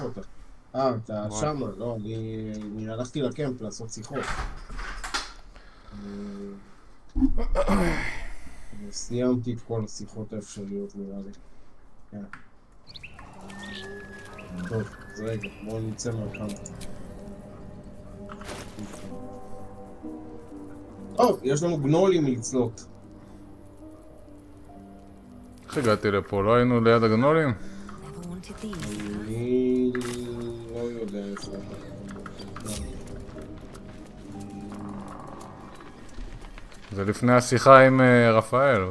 איפה אתה? אתה שמה, לא, אני הלכתי לקמפ לעשות שיחות. סיימתי את כל השיחות האפשריות נראה לי. כן. טוב, אז רגע, בואו נצא מהקמפ. טוב, יש לנו גנולים לצלות. איך הגעתי לפה? לא היינו ליד הגנולים? אני לא יודע איפה אתה. זה לפני השיחה עם רפאל.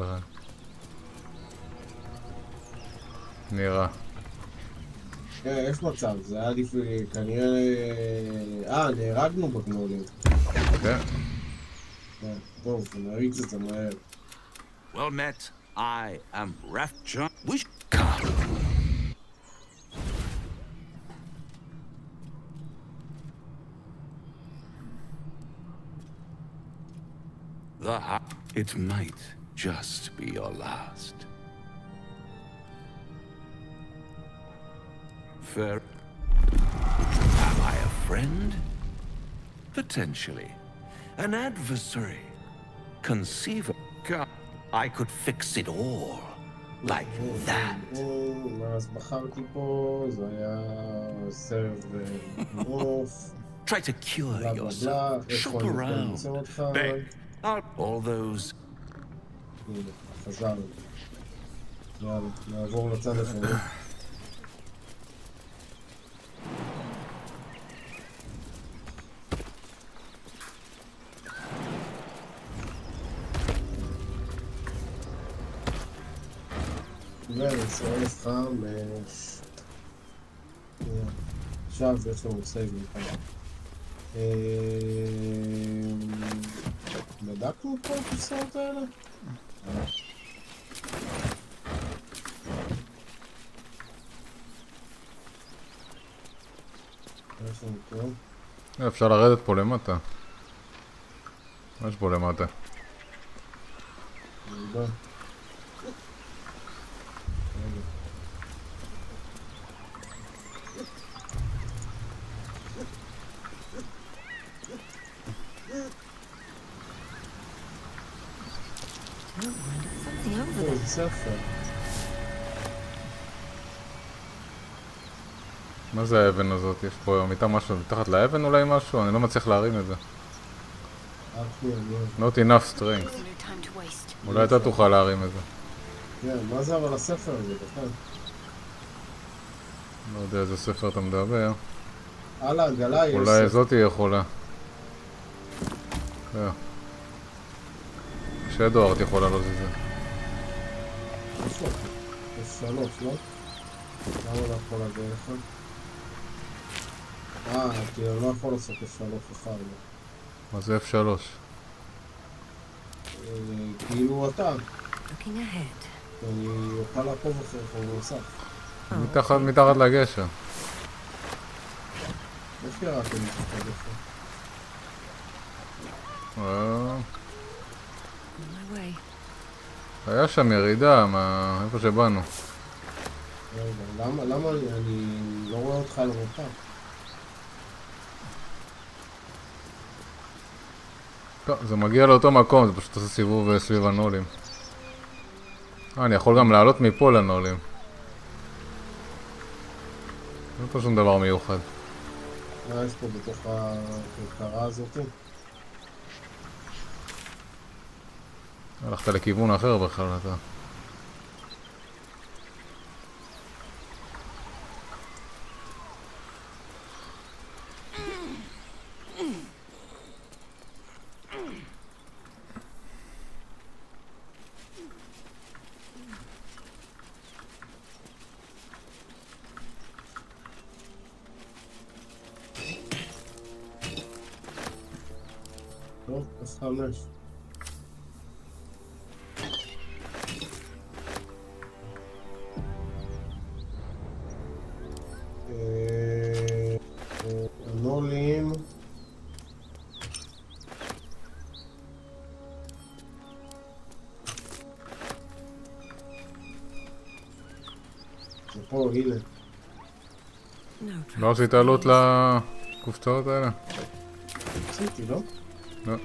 נראה. יש מצב, זה היה לפני, כנראה... נהרגנו בגנולים. כן. טוב, נריץ את זה מהר. Well met. I am Rapture. Wish come. It might just be your last. Fair. Am I a friend? Potentially. An adversary. Conceivable. I could fix it all. Like that. אז בחרתי פה, זה היה סרב נוף. Try to cure yourself. Shop around. Beg. All those. הנה, חזרנו. יאללה, נעבור לצד השני. ישראל 5. עכשיו יש לנו סייב מכאן. בדקנו את כל הקופסאות האלה? יש לנו טוב. אפשר לרדת פה למטה. מה יש פה למטה? נדע. ספר. מה זה האבן הזאת? יש פה משהו מתחת לאבן אולי משהו? אני לא מצליח להרים את זה. Not enough strength. אולי אתה תוכל להרים את זה. כן, מה זה אבל הספר הזה בכלל? לא יודע איזה ספר אתה מדבר. על העגלה יש ספר. אולי זאת תהיה יכולה. כן. שדוארט יכולה להזיז את זה. יש 3, לא? למה לא יכול להגיע לך? כי אני לא יכול לעשות F3 אחד. מה זה F3? כאילו אתה. אני אוכל לעקוב אחריך בנוסף. מתחת לגשר. איך קראתם מתחת לגשר? היה שם ירידה, איפה שבאנו. למה אני לא רואה אותך על המפה? זה מגיע לאותו מקום, זה פשוט עושה סיבוב סביב הנולים. אני יכול גם לעלות מפה לנולים. לא פה שום דבר מיוחד. מה יש פה בתוך הכרכרה הזאת? הלכת לכיוון אחר בכלל אתה. טוב, אז 5. הנולים. זה פה, הנה. לא עשית עלות לקופצאות האלה? עשיתי, לא? לא.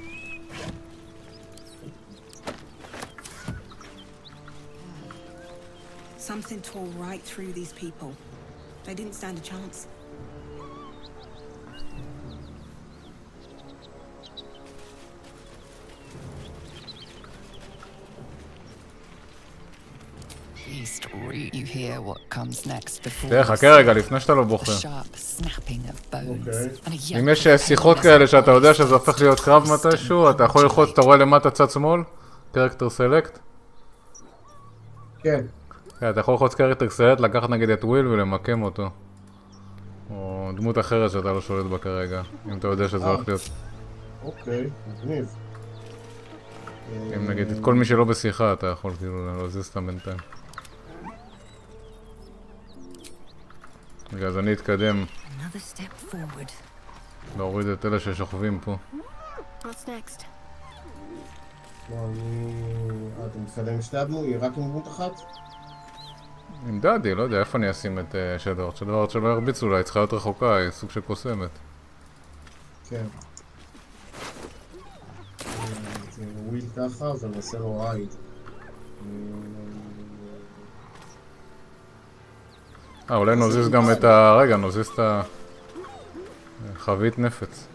Something tore right through these people. They didn't stand a chance. You hear what comes next before תראה, חכה רגע, לפני שאתה לא בוחר. אם יש שיחות כאלה שאתה יודע שזה הופך להיות קרב מתישהו, אתה יכול ללחוץ, אתה רואה למטה צד שמאל? קרקטר סלקט? כן. אתה יכול ללחוץ קרקטר סלקט, לקחת נגיד את וויל ולמקם אותו. או דמות אחרת שאתה לא שולט בה כרגע, אם אתה יודע שזה הולך להיות. אוקיי, מגניב. אם נגיד את כל מי שלא בשיחה אתה יכול כאילו להזיז אותם בינתיים. רגע, אז אני אתקדם. להוריד את אלה ששוכבים פה. אתה מתקדם שתי הדמויות? רק עם דמות אחת? עם דאדי, לא יודע, איפה אני אשים את שדוורט? שדוורט שלא ירביצו לה, היא צריכה להיות רחוקה, היא סוג של קוסמת. כן. וויל ככה, ונעשה לו רייד. אולי נוזיז גם את רגע, נוזיז את החבית נפץ.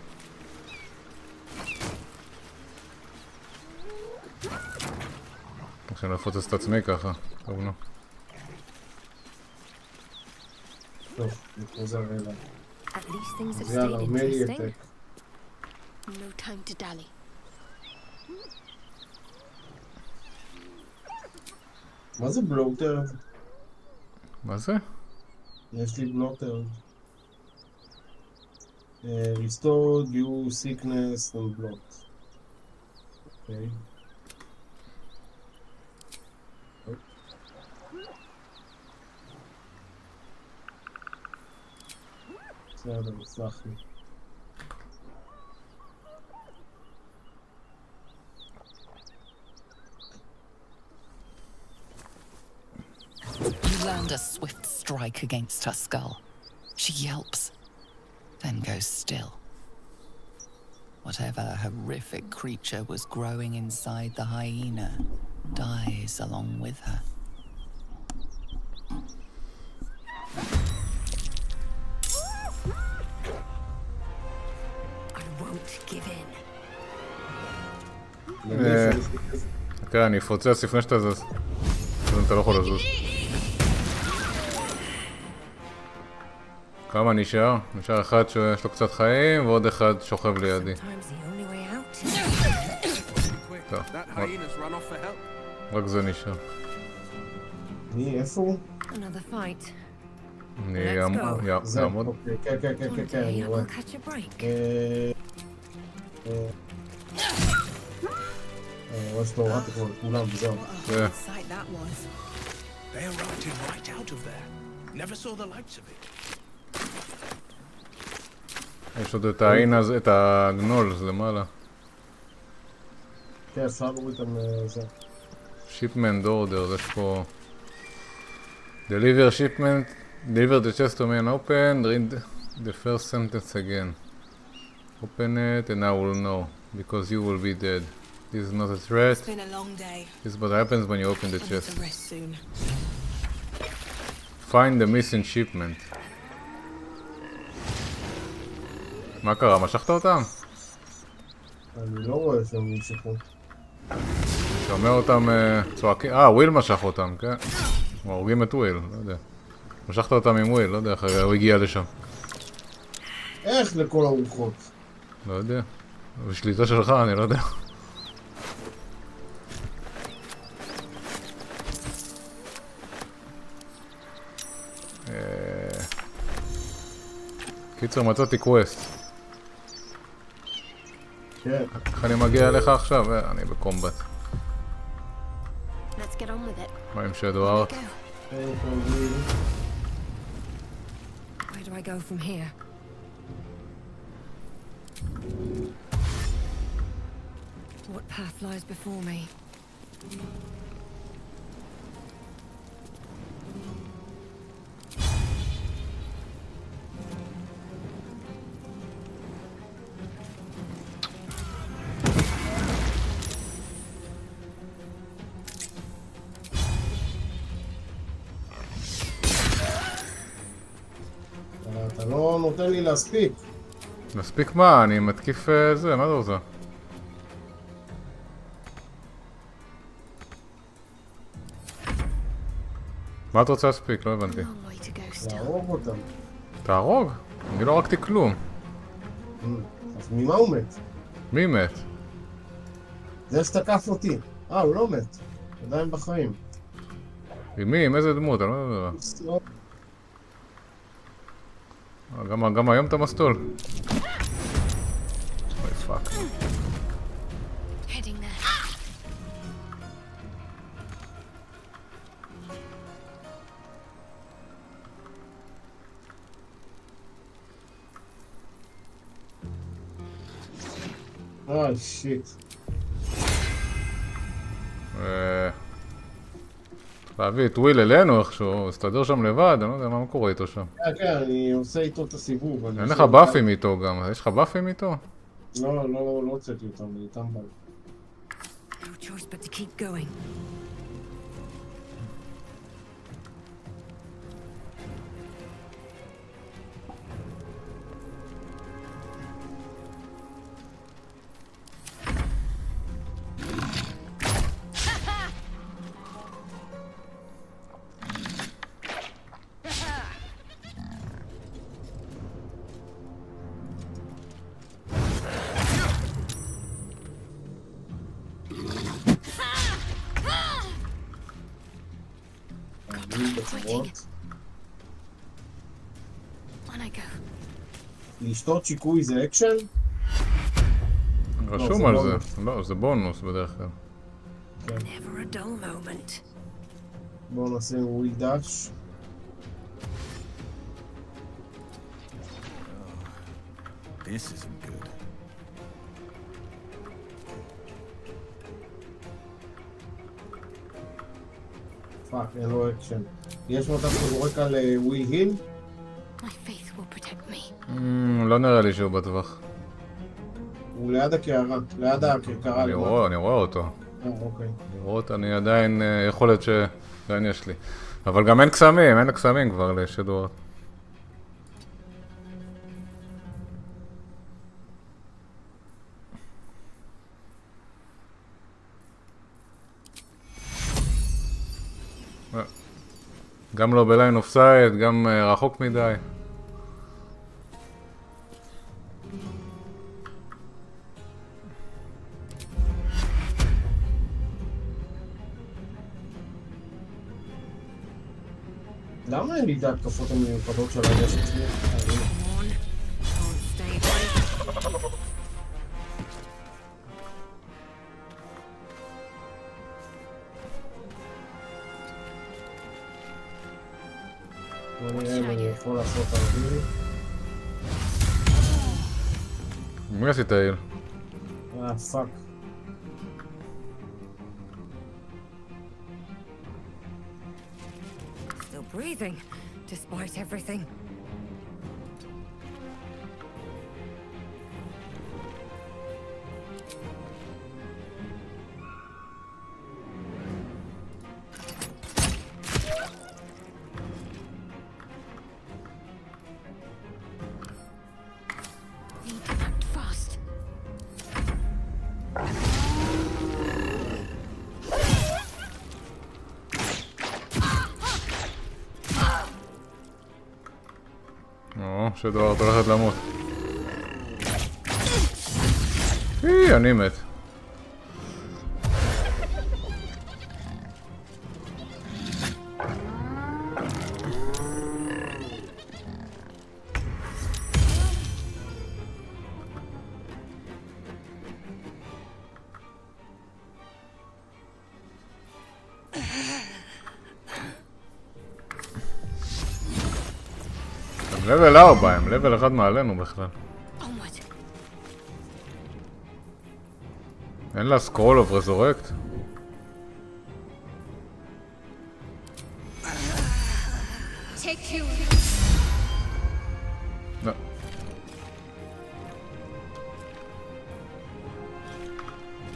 עכשיו נפוצץ את עצמי ככה, טוב נו. טוב, נתחוזר אליו. אז יאללה, מלי עתק. מה זה בלוטר? מה זה? יש לי בלוטר. Restore due sickness and blot. אוקיי. בסדר, סלח לי. You land a swift strike against her skull. She yelps, then goes still. Whatever horrific creature was growing inside the hyena dies along with her. I won't give in. כן, אני אפוצץ לפני שאתה זז. אז אתה לא יכול לזוז. כמה נשאר? נשאר אחד שיש לו קצת חיים ועוד אחד שוכב לידי. טוב, רק זה נשאר. מי, איפה הוא? אני אעמוד. כן, כן, כן, כן, כן, אני רואה. יש לו הורדתי כבר לכולם וזהו. They erupted right out of there. Never saw the likes of it. יש עוד את העין הזה, את הגנול, זה למעלה. כן, אפשר להוריד אותם זה. Shipment order, יש פה... Deliver shipment, deliver the chest to me and open, read the first sentence again. Open it and I will know, because you will be dead. This is not a threat. It's been a long day. This is what happens when you open the I need chest. to rest soon. Find the missing shipment. מה קרה? משכת אותם? אני לא רואה שהם נמשכו. שומע אותם צועקים... וויל משך אותם, כן? הורגים את וויל, לא יודע. משכת אותם עם וויל, לא יודע איך הוא הגיע לשם. איך לכל הרוחות? לא יודע. בשליטה שלך, אני לא יודע. קיצור, מצאתי קווסט. כן. איך אני מגיע אליך עכשיו? אני בקומבט. מה עם שדוורט? Where do I go from here? What path lies before me? לא נותן לי להספיק. מספיק מה? אני מתקיף זה, מה אתה רוצה? מה אתה רוצה להספיק? לא הבנתי. Long way to go still. להרוג אותם. תהרוג? אני לא הרגתי כלום. אז ממה הוא מת? מי מת? זה שתקף אותי. הוא לא מת. עדיין בחיים. עם מי? עם איזה דמות? אני לא יודע. גם היום אתה מסטול. אוי פאק. Heading there. שיט. להביא את וויל אלינו איכשהו, הוא הסתדר שם לבד, אני לא יודע מה קורה איתו שם. כן, אני עושה איתו את הסיבוב. אין לך באפים איתו גם, יש לך באפים איתו? לא הוצאתי אותם, אני איתם בא. No choice but to keep going. On I go. לשתות שיקוי זה אקשן? רשום על זה. לא, זה בונוס בדרך כלל. Never a dull moment. בואו נעשה וויל דאש. This isn't good. פאק, אין לו אקשן. יש מצב שזורק על וויל היל? My faith will protect me. לא נראה לי שהוא בטווח. הוא ליד הקערה, ליד הכרכרה. אני רואה אותו. אוקיי. לראות, אני עדיין, יכול להיות שעדיין יש לי. אבל גם אין קסמים כבר לשדור. גם לא בליין אוף סייד, גם רחוק מדי. למה אין לי את ההתקפות המיוחדות של הרשת שלי? Come on. Can't stay away. בוא נראה אם אני יכול לעשות תרגיל. מי עשית איל? פאק. Still breathing, despite everything. Need to act fast. שדור, אתה הולכת למות. אני מת. לבל 4, הם לבל 1 מעלינו בכלל. Onward. אין לה סקרול אוף רזורקט? Take you. לא.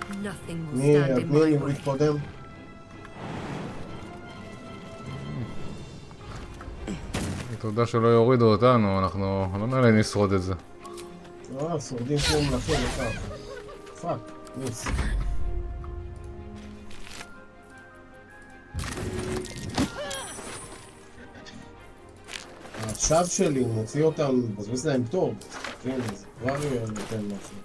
Nothing will מי stand in my way. מתקודם? תודה שלא יורידו אותנו, אנחנו לא נראה לי נשרוד את זה. שורדים כמו מלכים, לכך. פאק, ניס. השוו שלי מוציא אותם, מבזבז להם טוב. כן, זה כבר נותן משהו.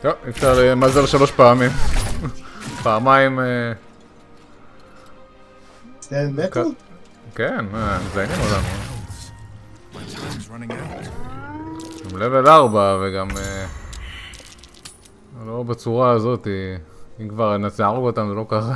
טוב, אפשר למזל 3 פעמים. פעמיים... שתיהם מתו? כן, מזיינים אותנו. עם לבל 4 וגם... לא בצורה הזאת, אם כבר נצערוג אותם זה לא ככה.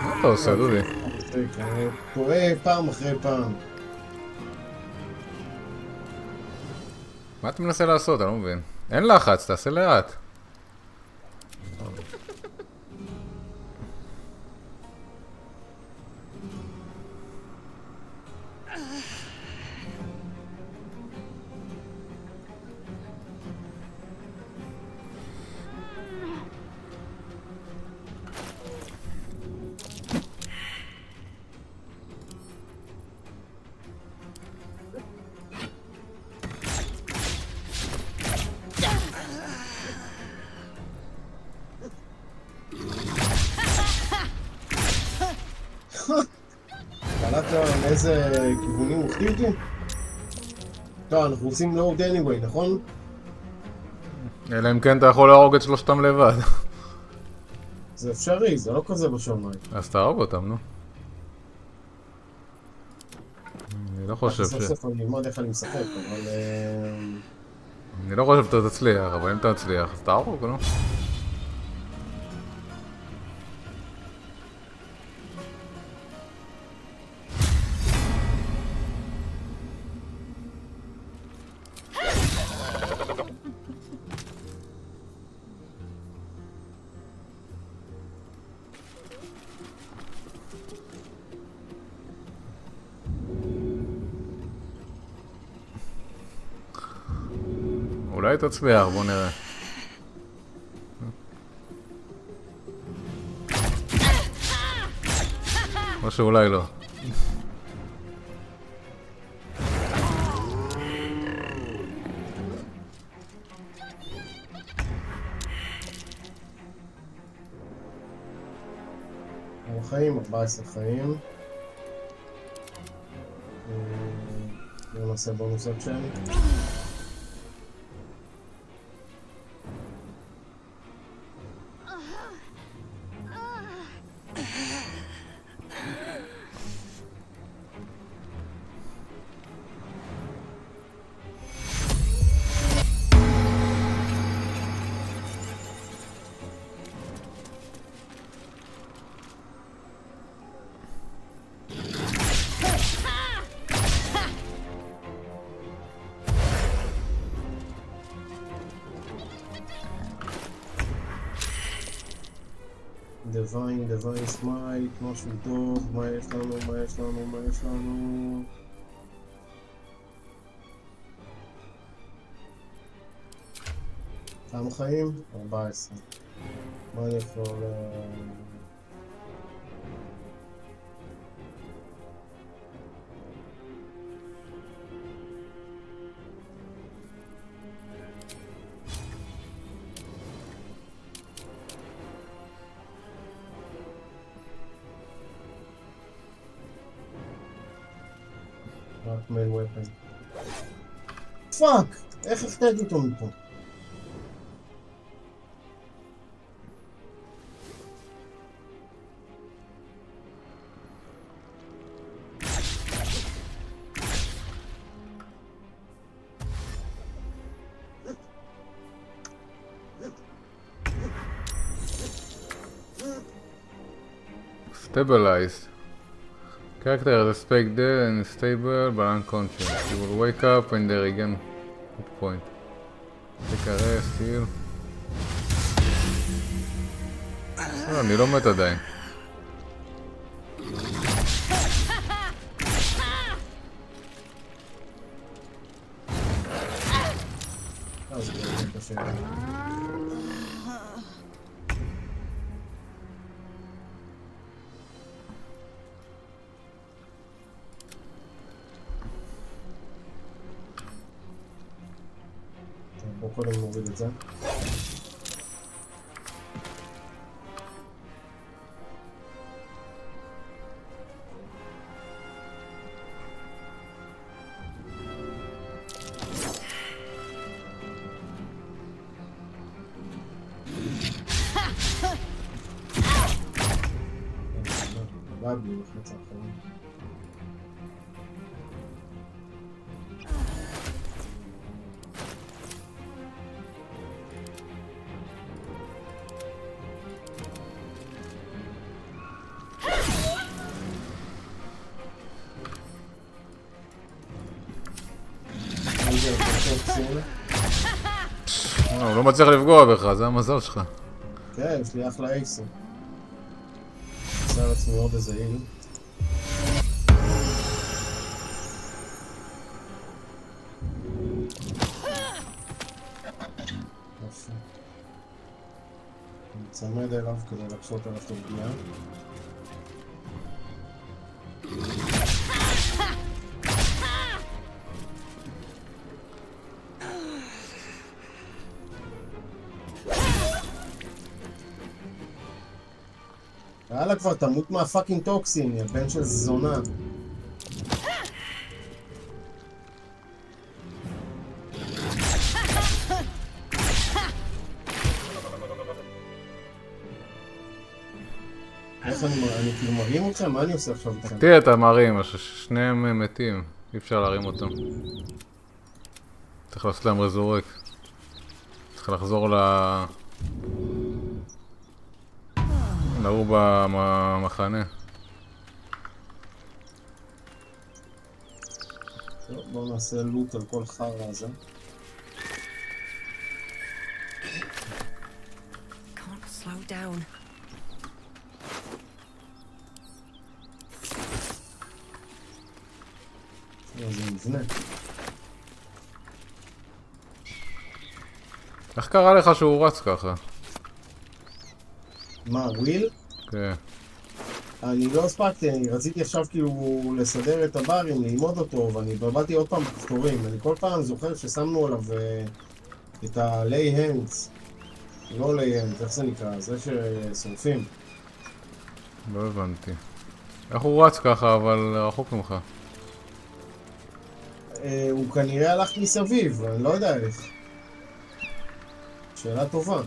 מה אתה עושה, דודי? טועה פעם אחרי פעם. מה אתה מנסה לעשות? אני לא מבין. אין לחץ, תעשה לאט. קלטת מאיזה כיוונים מופתיע אותי? טוב, אנחנו עושים load anyway, נכון? אלא אם כן אתה יכול להרוג את שלושתם לבד. זה אפשרי, זה לא כזה בשמיים. אז תהרוג אותם, נו. אני לא חושב סוף סוף אני אלמד איך אני משחק, אבל... אני לא חושב שאתה תצליח, אבל אם אתה תצליח, אז תהרוג, נו. אולי תצליח, בוא נראה. או שאולי לא. חיים, 14 חיים. נעשה בונוס אקשן. דיוויין סמייט, משהו טוב, מה יש לנו? כמה חיים? 14. מה אני יכול... רק מייל ופן. פאק! איך הפתעתי אותו מפה? Stabilized. Character is aspect dead and stable but unconscious. You will wake up and they regain hit point. Take a rest, heal. אני לא מת עדיין. זה באמת קשה. בוא קודם נוריד את זה. בלי לחץ האחרון. הוא לא מצליח לפגוע בך, זה המזל שלך. כן, יש לי אחלה אייסים. עושה על עצמי עוד איזה איל. יפה. אני מצמד אליו כדי להקשות עליו את הפגיעה. יאללה כבר, תמות מהפאקינג טוקסין, יא בן של זונה. איך אני כאילו מרים אתכם? מה אני עושה עכשיו איתכם? תראה את המרים, שניהם מתים, אי אפשר להרים אותם. צריך לעשות להם רזורק. צריך לחזור נעור במחנה. טוב, בואו נעשה לוט על כל חרא הזה. Can't slow down. זה מבנה. איך קרה לך שהוא רץ ככה? מה, וויל? כן. אני לא הספקתי, אני רציתי עכשיו כאילו לסדר את הברים, ללמוד אותו, ואני התבלבלתי עוד פעם בכפתורים. אני כל פעם זוכר ששמנו עליו את ה-lay hands. לא lay hands, איך זה נקרא? זה ששורפים. לא הבנתי. איך הוא רץ ככה, אבל רחוק ממך? הוא כנראה הלך מסביב, אני לא יודע איך. שאלה טובה.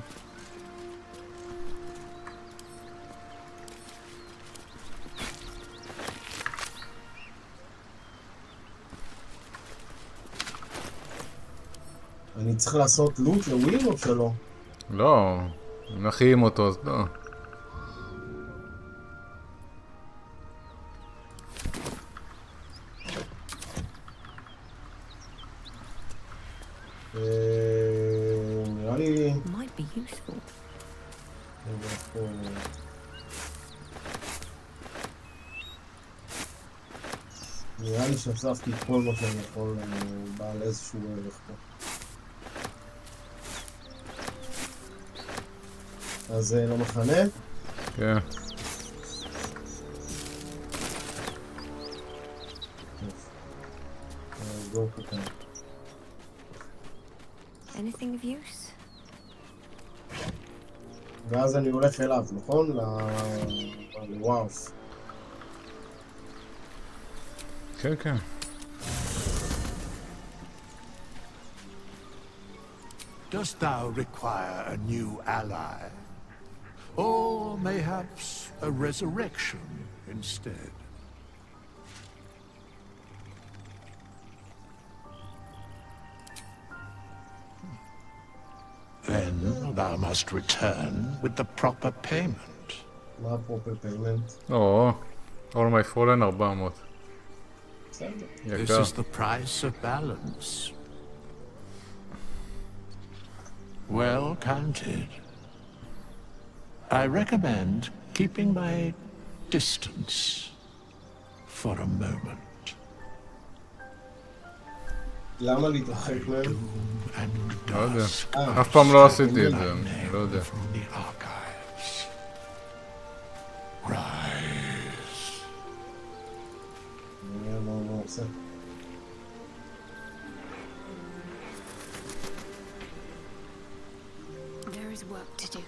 אני צריך לעשות לוט לוויל או שלא? לא, נחיים אותו אז לא. נראה לי... Might be useful. נראה לי שאספתי את כל מה שאני יכול בעל איזשהו ערך פה. אז לא מחנה? כן. Anything of use? ואז אני הולך אליו, נכון? וואו. כן, כן. Dost thou require a new ally? Or mayhaps a resurrection instead? Then thou must return with the proper payment. מה הפרופר פיימנט? או, all my fallen 400. בסדר. This יקר. is the price of balance. Well counted. I recommend keeping my distance for a moment. למה להתרחק מהם? Doom and לא יודע. dust אף פעם לא עשיתי את זה, אני לא יודע. from the archives. Rise. נראה מה עושה. There is work to do.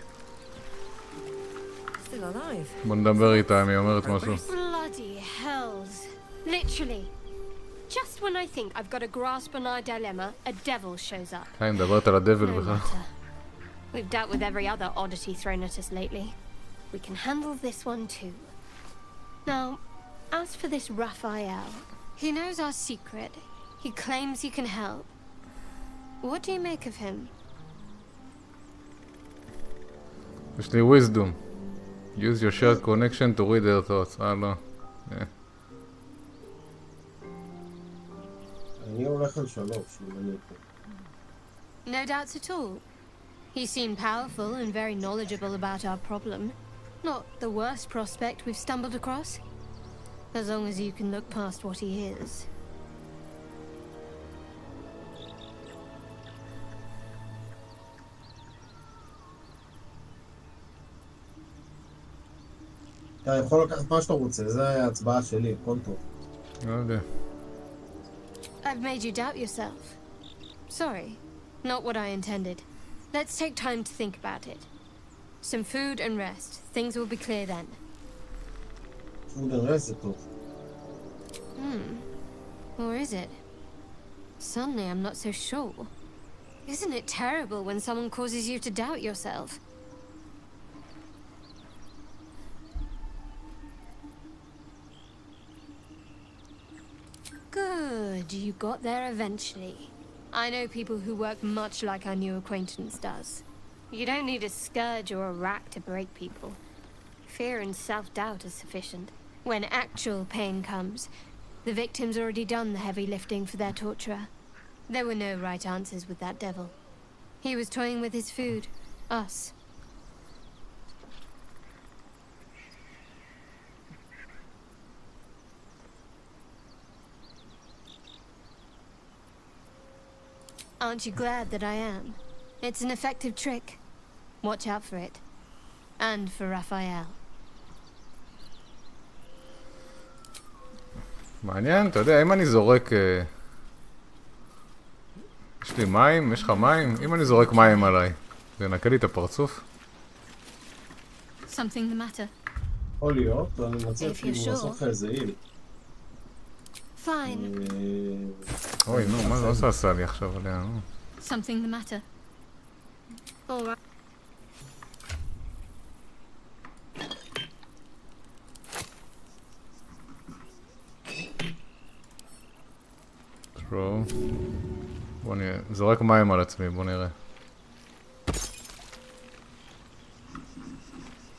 Still alive. בוא נדבר איתה אם היא אומרת משהו. Bloody hells. Literally. Just when I think I've got a grasp on our dilemma, a devil shows up. היא מדברת על הדבל No בכלל. matter. We've dealt with every other oddity thrown at us lately. We can handle this one too. Now, as for this Raphael, he knows our secret. He claims he can help. What do you make of him? יש לי wisdom. Use your shared connection to read their thoughts. לא. אני הולך על 3, אני פה. No doubts at all. He seemed powerful and very knowledgeable about our problem. Not the worst prospect we've stumbled across. As long as you can look past what he is. אתה יכול לקחת מה שאתה רוצה, זה ההצבעה שלי, הכל טוב. לא יודע. I've made you doubt yourself. Sorry, not what I intended. Let's take time to think about it. Some food and rest. Things will be clear then. food and rest זה טוב. Or is it? Suddenly I'm not so sure. Isn't it terrible when someone causes you to doubt yourself? Good, you got there eventually. I know people who work much like our new acquaintance does. You don't need a scourge or a rack to break people. Fear and self-doubt is sufficient. When actual pain comes, the victim's already done the heavy lifting for their torturer. There were no right answers with that devil. He was toying with his food. Us. Aren't you glad that I am? It's an effective trick. Watch out for it. And for Raphael. מעניין, אתה יודע, אם אני זורק... יש לי מים? יש לך מים? אם אני זורק מים עליי, זה ינקה לי את הפרצוף? Something the matter? יכול להיות, אני מציע If you're כאילו sure. לעשות לך איזה איל. Fine. אוי, נו, מה זה עשה לי עכשיו עליה? נו. Something the matter? All right. throw. בוא נראה, זורק מים על עצמי, בוא נראה.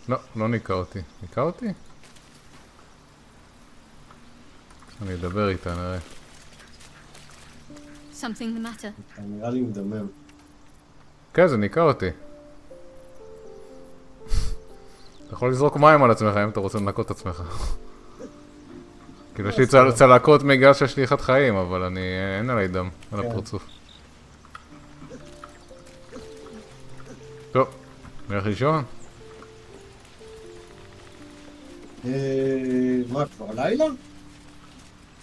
לא, לא ניקה אותי. ניקה אותי? אני אדבר איתה, נראה. Something the matter? נראה לי מדמם. כן, זה ניקה אותי. אתה יכול לזרוק מים על עצמך אם אתה רוצה לנקות את עצמך. כאילו יש לי צלקות בגלל שיש לי אחד חיים, אבל אני... אין עליי דם, על הפרצוף. טוב, נלך לישון? מה, כבר לילה?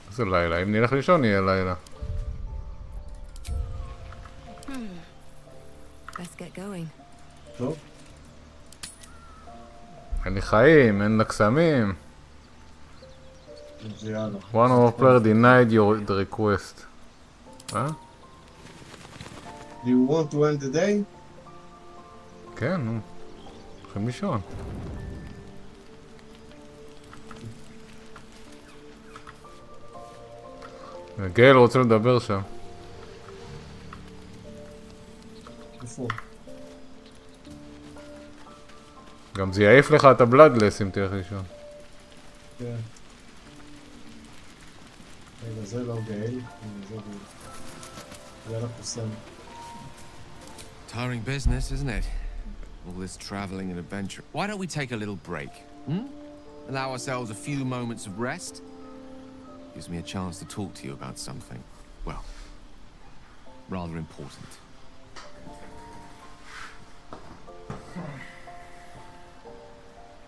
איזה לילה? אם נלך לישון יהיה לילה. Let's get going. טוב. אין לי חיים, אין לה קסמים. אז יאללה. One of our player denied your the request. אה? Do you want to end the day? כן, נו. הולכים לישון. גייל רוצה לדבר שם. איפה? גם זה יעיף לך את הבלאדלס אם תלך לישון. כן. רגע, זה לא גייל. זה לא קוסם. Tiring business, isn't it? All this traveling and adventure. Why don't we take a little break? Allow ourselves a few moments of rest? Gives me a chance to talk to you about something, well, rather important.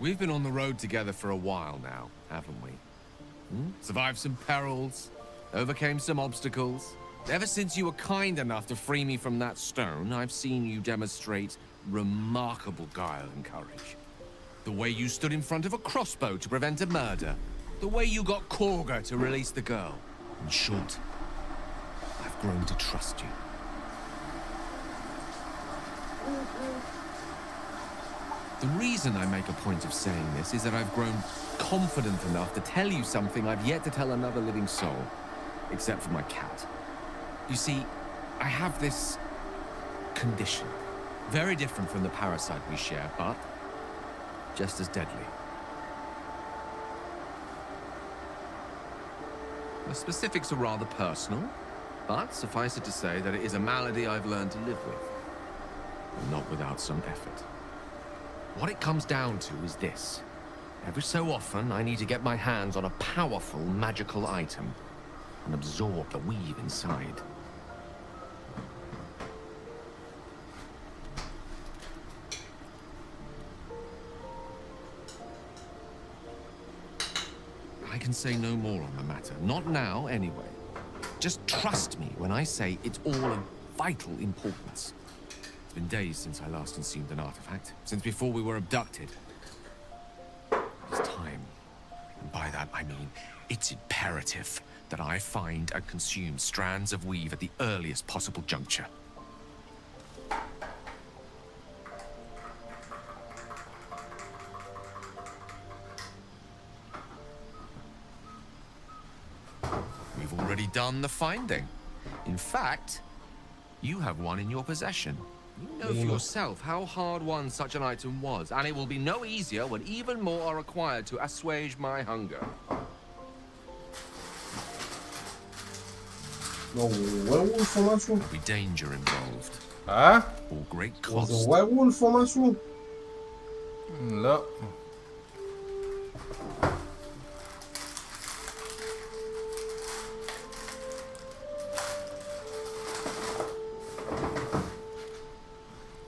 We've been on the road together for a while now, haven't we? Survived some perils, overcame some obstacles. Ever since you were kind enough to free me from that stone, I've seen you demonstrate remarkable guile and courage. The way you stood in front of a crossbow to prevent a murder. The way you got Korga to release the girl. In short, I've grown to trust you. The reason I make a point of saying this is that I've grown confident enough to tell you something I've yet to tell another living soul. Except for my cat. You see, I have this condition. Very different from the parasite we share, but just as deadly. The specifics are rather personal, but suffice it to say that it is a malady I've learned to live with. And not without some effort. What it comes down to is this. Every so often, I need to get my hands on a powerful magical item and absorb the weave inside. I can say no more on the matter. Not now, anyway. Just trust me when I say it's all of vital importance. It's been days since I last consumed an artifact. Since before we were abducted. It's time. And by that I mean, it's imperative that I find and consume strands of weave at the earliest possible juncture. We've already done the finding. In fact, you have one in your possession. You know for yourself how hard won such an item was, and it will be no easier when even more are required to assuage my hunger. No, werewolf או משהו? There'll be danger involved. Or great cost. זה werewolf או משהו? לא.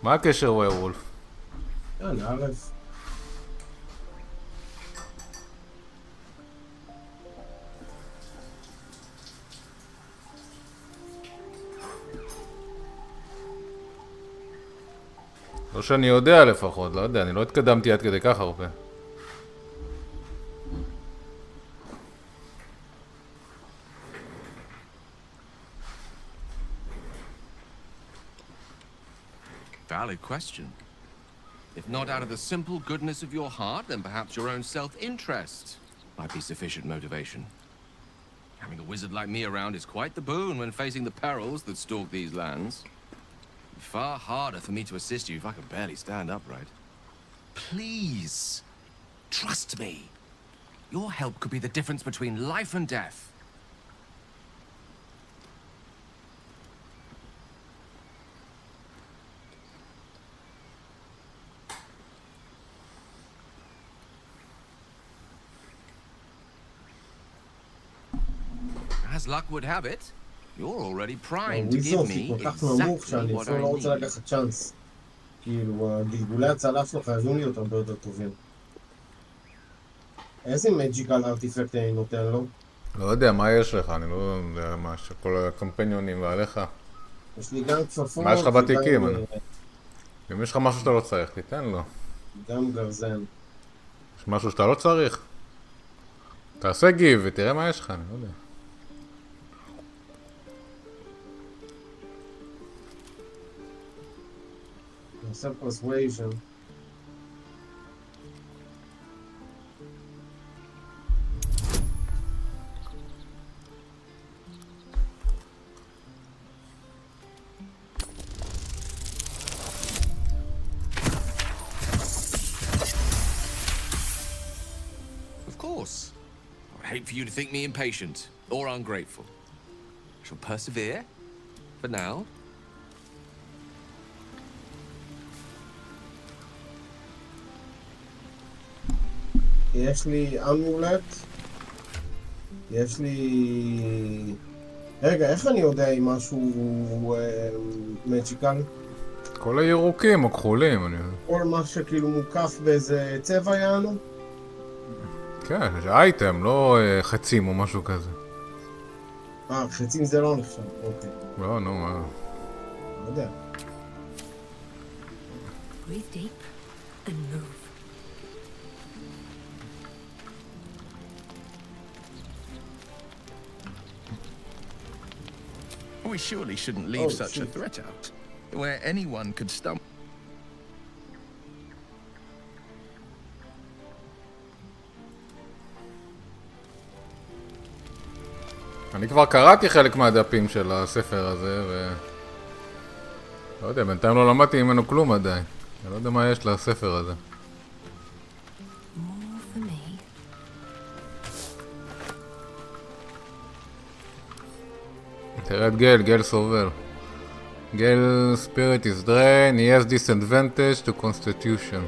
מה הקשר ווירולף? אני ערף. לא שאני יודע לפחות, לא יודע, אני לא התקדמתי עד כדי כך הרבה. Valid question. If not out of the simple goodness of your heart, then perhaps your own self-interest might be sufficient motivation. Having a wizard like me around is quite the boon when facing the perils that stalk these lands. It'd be far harder for me to assist you if I could barely stand upright. Please, trust me. Your help could be the difference between life and death. As luck would have it, you're already primed to give me כל כך נמוך שאני exactly what אפילו לא I רוצה need. לקחת צ'אנס. כאילו, גלגולי הצלף שלו חייבים להיות הרבה יותר טובים. איזה מג'יקל ארטיפקט אני נותן לו? לא יודע, מה יש לך? אני לא יודע מה שכל הקמפיינונים ועליך. יש לי גם כפפות. מה יש לך בתיקים? אם יש לך משהו שאתה לא צריך, תיתן לו. גם גרזן. יש משהו שאתה לא צריך? תעשה גיב ותראה מה יש לך, אני לא יודע. נעשה פרסווייז'ן. hate for you to think me impatient or ungrateful. I shall persevere for now. יש לי אמולט. יש לי... רגע, איך אני יודע אם משהו מג'יקל? כל הירוקים או כחולים, אני יודע. כל מה שכאילו מוקף באיזה צבע יענו? כן, זה אייטם, לא חצים או משהו כזה. חצים זה לא נחשב, אוקיי. לא, נו, מה? לא יודע. Breathe deep and move. We surely shouldn't leave Oh, such a shit. threat out, where anyone could stumble. אני כבר קראתי חלק מהדפים של הספר הזה, ו... לא יודע, בינתיים לא למדתי ממנו כלום עדיין. אני לא יודע מה יש לספר הזה. More for me. תראה את גל סובל. גל spirit is drained, he has disadvantage to constitution.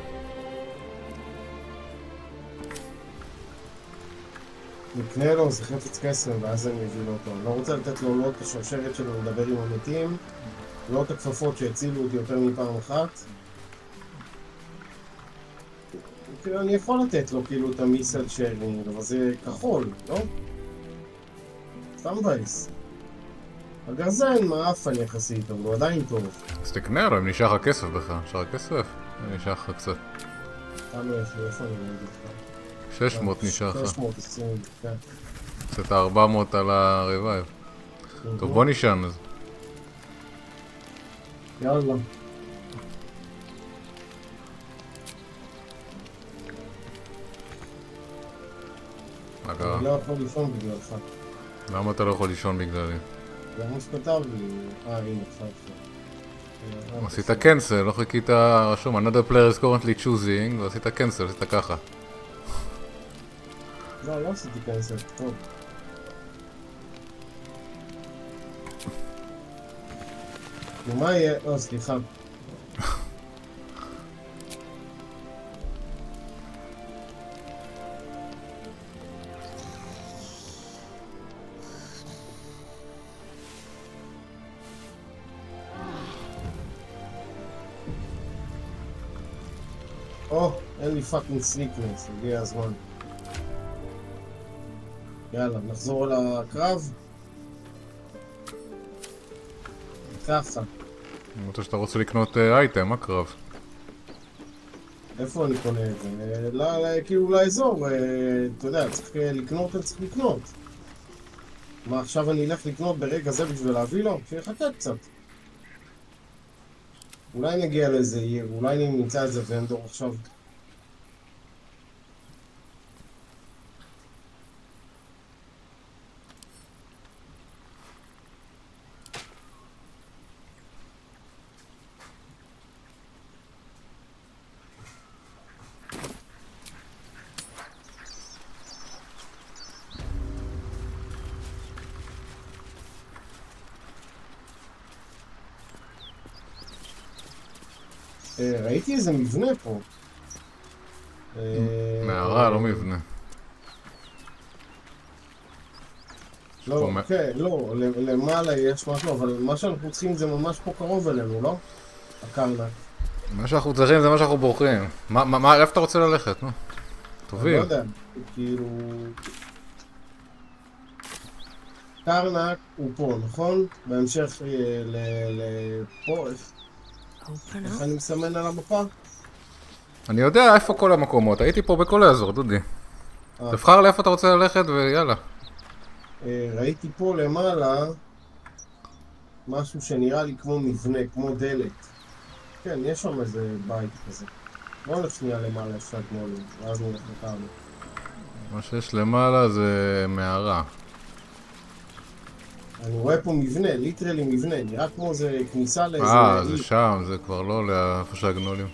נקנה לו, זה חפץ קסם, ואז אני מביא לו אותו. אני לא רוצה לתת לו לא את השרשרת שלו לדבר עם המתים, לא את הכפפות שהצילו אותי יותר מפעם אחת. כאילו, אני יכול לתת לו כאילו את המיסל שיירינג, אבל זה כחול, לא? סתם בייס. הגרזן מעפן יחסית, אבל הוא עדיין טוב. אז תקנה לו, אם נשאר לך כסף בכלל. נשאר כסף? נשאר לך קצת. כמה יש לי, איפה אני אגיד לך? 600 נשאר לך. 620, כן. קצת 400 על הרווייב. טוב, בוא נשען אז. יאללה. מה קרה? אני לא יכול לישון בגללך. למה אתה לא יכול לישון בגללי? זה מה שכתב לי. הנה, עכשיו. עשית קנסל, לא חיכית רשום another player is currently choosing, ועשית קנסל, עשית ככה. לא עשיתי קנסל, טוב. ומה יהיה? סליחה. אין לי פאקינג סליקנס, הגיע הזמן. יאללה, נחזור לקרב. ככה. אני רוצה שאתה רוצה לקנות אייטם, מה קרב? איפה אני קונה את זה? כאילו לאזור, אתה יודע, צריך לקנות, אני צריך לקנות. מה, עכשיו אני אלך לקנות ברגע זה בשביל להביא לו? שיחכה קצת. אולי נגיע לאיזה עיר, אולי נמצא איזה ונדור עכשיו. ראיתי איזה מבנה פה. מערה, לא מבנה. לא, אוקיי, לא, למעלה יש משהו, אבל מה שאנחנו צריכים זה ממש פה קרוב אלינו, לא? הקרנק. מה שאנחנו צריכים זה מה שאנחנו בוחרים. איפה אתה רוצה ללכת, נו? תוביל. אני לא יודע, כאילו... קרנק הוא פה, נכון? בהמשך לפה, איך אני מסמן על המפה? אני יודע איפה כל המקומות, הייתי פה בכל האזור, דודי. תבחר לאיפה אתה רוצה ללכת ויאללה. ראיתי פה למעלה משהו שנראה לי כמו מבנה, כמו דלת. כן, יש שם איזה בית כזה. בואו נלך שנייה למעלה, אפשר כמו לי, ואז נלך לקרנק. מה שיש למעלה זה מערה. אני רואה פה מבנה, ליטרלי מבנה, נראה כמו זה כניסה לאיזה... זה שם, זה כבר לא לאיפה שהגנולים.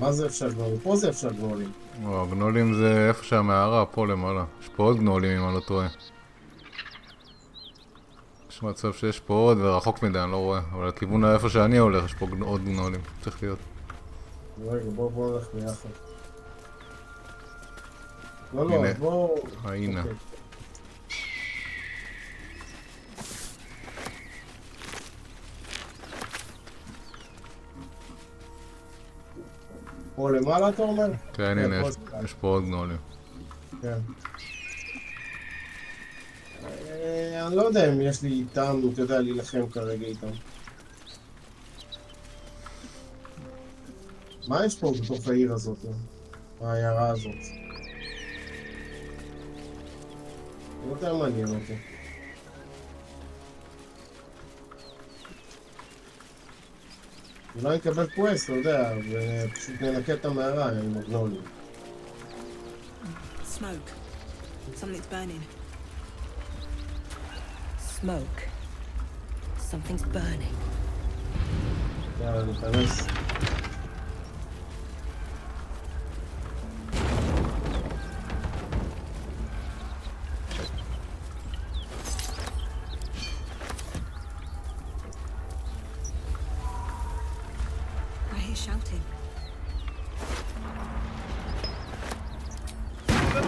מה זה אפשר גנולים? פה זה אפשר גנולים. הגנולים זה איפה שהמערה, פה למעלה. יש פה עוד גנולים אם אני לא טועה. יש מצב שיש פה עוד ורחוק מדי, אני לא רואה. אבל לכיוון איפה שאני הולך, יש פה עוד גנולים. צריך להיות. רגע, בוא נלך ביחד. לא, הנה. אז בוא... הנה. אוקיי. פה למעלה אתה אומר? כן, הנה, יש פה עוד גנולים. כן. אני לא יודע אם יש לי טעם, אתה יודע, להילחם כרגע איתם. מה יש פה בתוך העיר הזאת? העיירה הזאת? זה יותר מעניין אותי. אולי נקבל קווסט, אתה יודע, ופשוט ננקה את המערה עם הגנולים. Smoke. Something's burning. Smoke. Something's burning. יאללה, ניכנס. I hear shouting.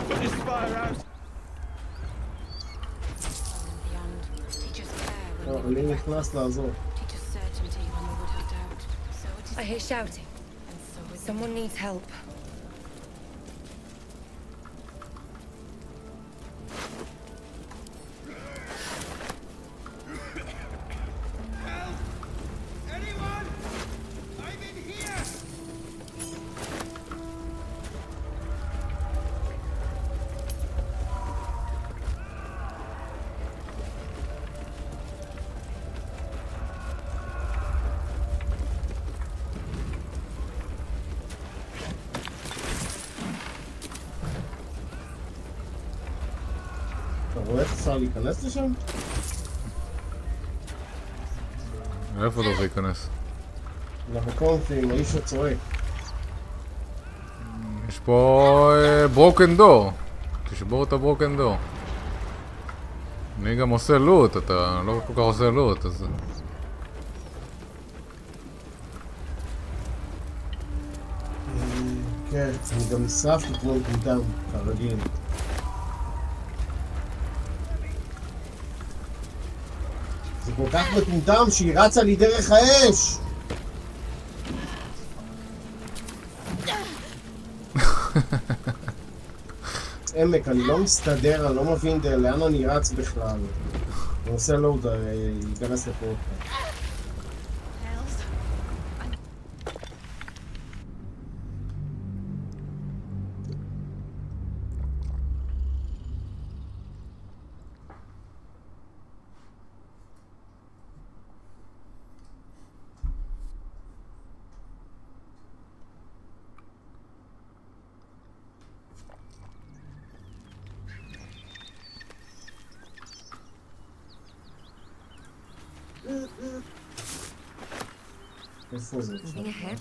Put this fire out. Beyond, teaches care when טוב, they would אני have נכנס לעזור. teaches certainty when they would have doubt. So it is I hear shouting. and so is Someone needs help. Anyone? I'm in here. אתה רואה איך אפשר להיכנס לשם? איפה אתה רוצה להיכנס? למקום עם האיש הצועק. יש פה ברוקן דור. תשבור את הברוקן דור. אני גם עושה לוט, אתה לא כל כך עושה לוט, אז... כן, אני גם נשרפתי כמו מטומטם, כרגיל. זה כל כך מטומטם שהיא רצה לי דרך האש! עמק, אני לא מסתדר, אני לא מבין לאן אני רץ בכלל. אני עושה לואוד, להיכנס לפה עוד פעם. איפה זה? Moving ahead.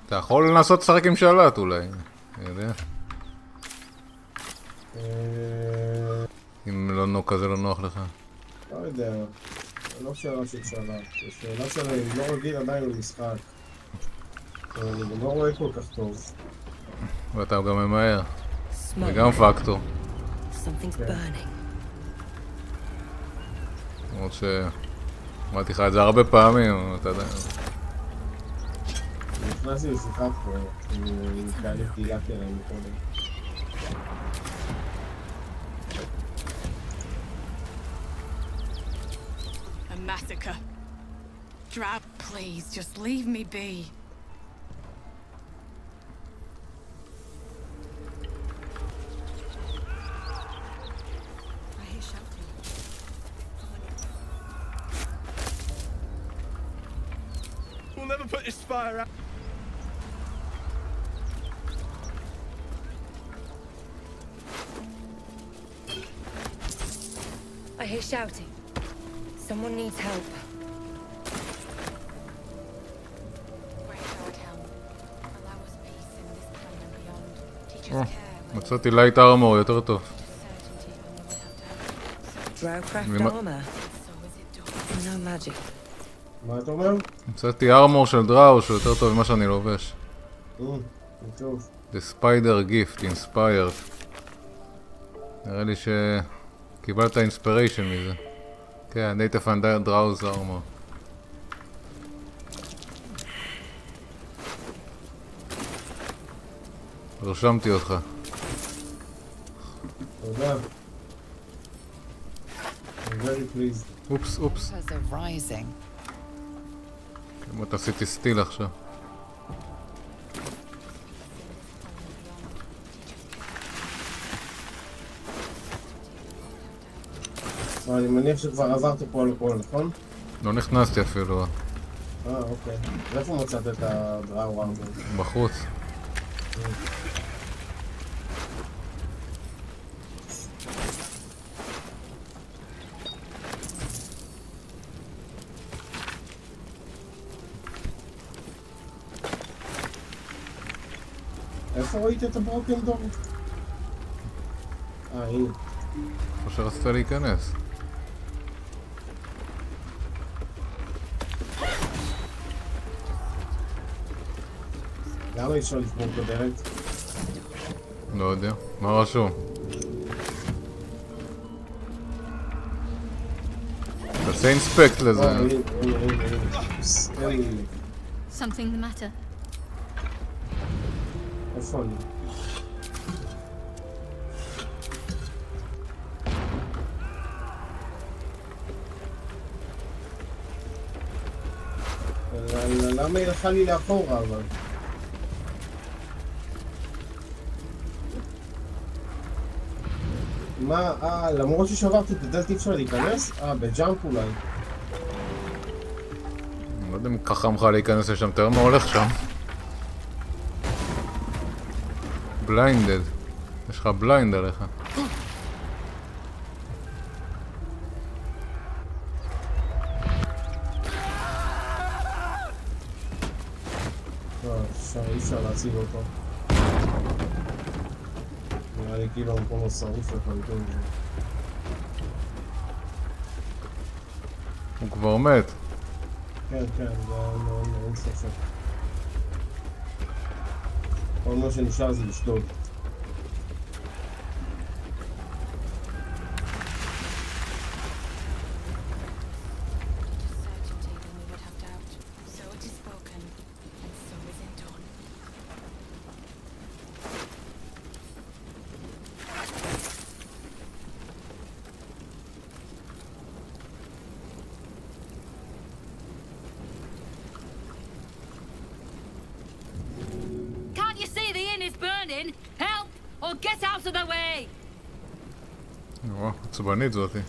אתה יכול לנסות לשחק עם שלט אולי, אני יודע. אם לא כזה לא נוח לך. לא יודע, זה לא שאלה של שלט, זה שאלה שאני לא רגיל עדיין למשחק. אני גם לא רואה כל כך טוב. ואתה גם ממהר, Smoke. וגם פקטור. Something's burning. למרות ש... אמרתי לך את זה הרבה פעמים, אתה יודע. נכנסתי לשיחה פה, עם כאלה דילגתי עליהם מקודם. A massacre. Drab, please, just leave me be. I hear shouting. We'll never put this fire out. hear shouting. Someone needs help. מצאתי לייט ארמור יותר טוב. Drowcraft armor. No magic. מה אתה אומר? מצאתי ארמור של דראו שהוא יותר טוב ממה שאני לובש. טוב. The Spider Gift, Inspired. נראה לי שקיבלת אינספיריישן מזה. כן, Native and Drow's Armor. רשמתי אותך. תודה. I'm very pleased. אופס, אופס. Tempers are rising. כמעט עשיתי סטיל עכשיו. אני מניח שכבר עברת פה על הכל, נכון? לא נכנסתי אפילו. אוקיי. איפה מצאת את הדראו ארמור? בחוץ. איפה ראית את הברוקן דור? הנה. איפה שרצת להיכנס. למה אי אפשר לשבור את הדלת? לא יודע. מה רשום? תעשה אינספקט לזה. Something the matter? איפה אני? למה היא הלכה לי לאחורה אבל? מה? למרות ששברתי את הדלת אי אפשר להיכנס? בג'אמפ אולי. אני לא יודע אם חכם לך להיכנס לשם, תראה מה הולך שם. בליינדד. יש לך בליינד עליך. אי אפשר להציג אותו. נראה לי כאילו המקום לא שרוף לחלוטין. הוא כבר מת. כן, אין ספק. כל מה שנשאר זה לשתות. וואו, עצבנית זאתי.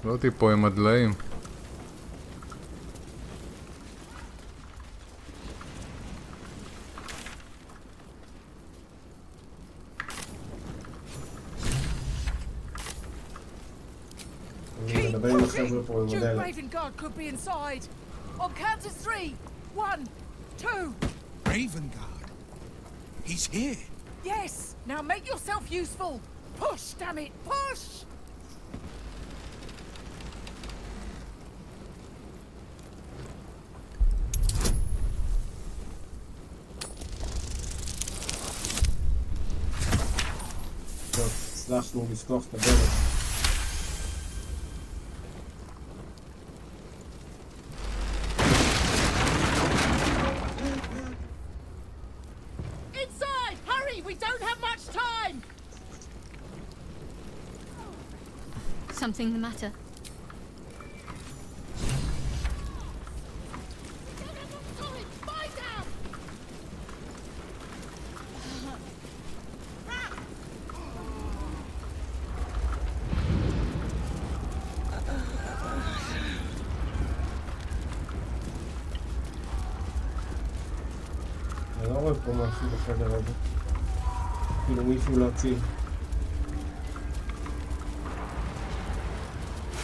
לא אותי פה עם הדליים. Duke Ravengard could be inside. On count of 3. 1, 2. Ravengard? He's here. Yes. Now make yourself useful. Push, damn it, push! טוב, הצלחנו לפתוח את הדלת. Something the matter? אני לא רואה פה משהו בחדר הזה. כאילו מישהו להציל.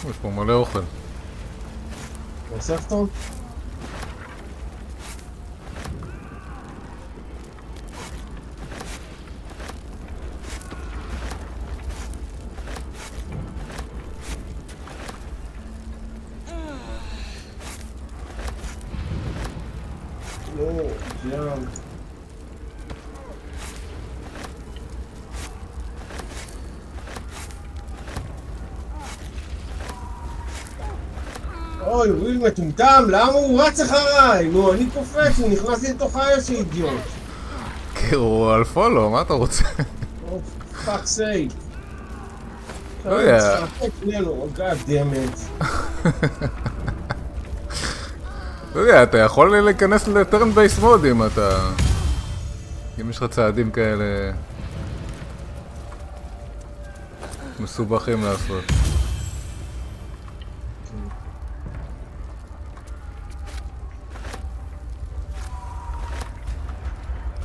יש פה מלא אוכל. אוסף טוב? לא, ים. אוי, וויל מטומטם, למה הוא רץ אחריי? נו, אני קופץ, הוא נכנס לי לתוך האש, אידיוט. כי הוא על פולו, מה אתה רוצה? או, פאק סייק. לא יודע. God damn it. לא יודע, אתה יכול להיכנס לטרן בייס מוד אם אתה... אם יש לך צעדים כאלה... מסובכים לעשות.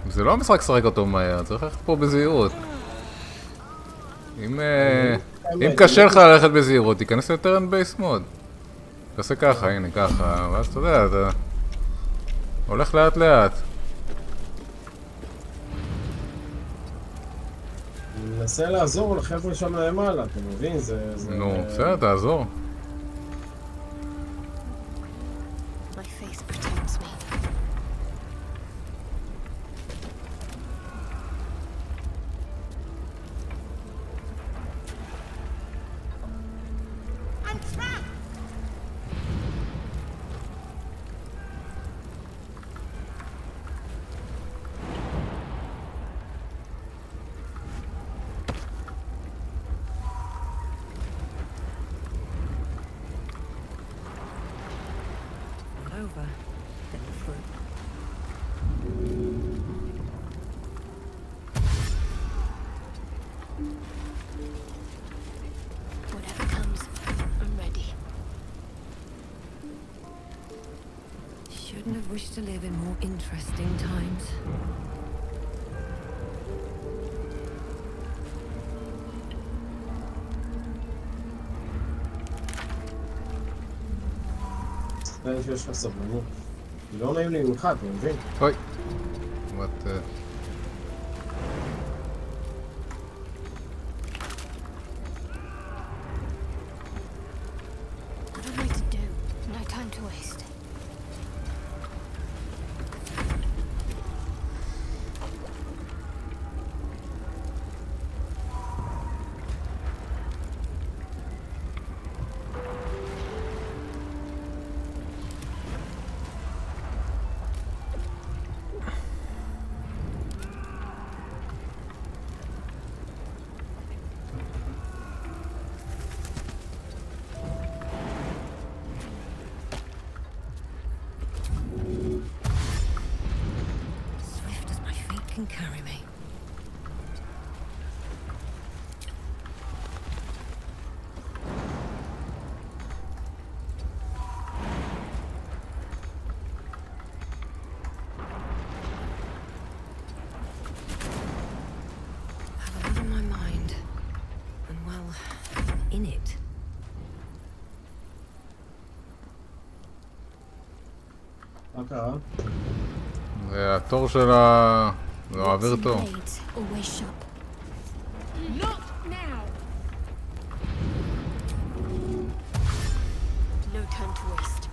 זה לא המשחק לשחק אותו מהר, צריך ללכת פה בזהירות. אם קשה לך ללכת בזהירות, תיכנס לטרן בייס מוד. תעשה ככה, הנה ככה, ואז אתה יודע, אתה הולך לאט לאט. אני מנסה לעזור לחבר'ה שם למעלה, אתה מבין? נו, בסדר, תעזור. My faith protects me. Over. Then through. Whatever comes, I'm ready. Shouldn't have wished to live in more interesting times. זה שיש לך סבלנות. לא נעים לי ממך, אתה מבין? אוי. כמעט... What am I to do? No time to waste. Swift as my feet can carry me. Have a lot on my mind. And well, in it. מה קרה? זה התור של ה... זה מעביר תור. Blades always sharp. Not now! No time to waste.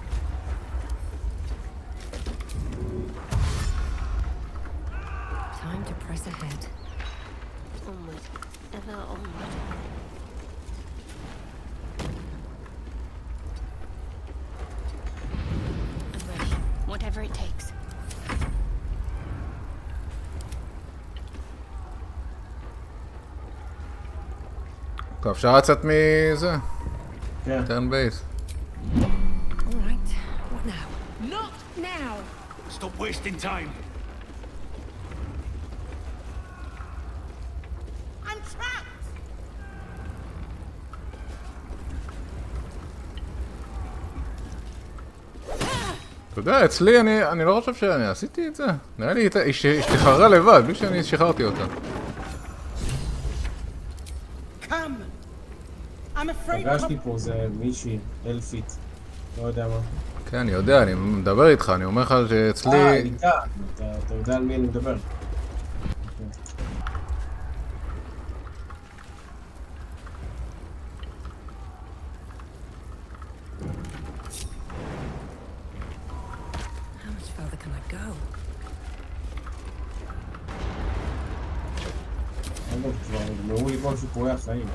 Time to press ahead. Onward. Ever onward. I'm ready. Whatever it takes. טוב, אפשר לצאת מזה? כן. טרן בייס. All right. What now? Not now! Stop wasting time. I'm trapped! אתה יודע, אצלי אני לא חושב שאני עשיתי את זה. נראה לי השתחררה לבד, בלי שאני שחררתי אותה. פגשתי פה זה מישהי, אלפית, לא יודע מה. כן, אני יודע, אני מדבר איתך, אני אומר לך שאצלי... איתה, אתה יודע על מי אני מדבר. How much further can I go? אגב, כבר נגמרו לי כל סיפורי החיים.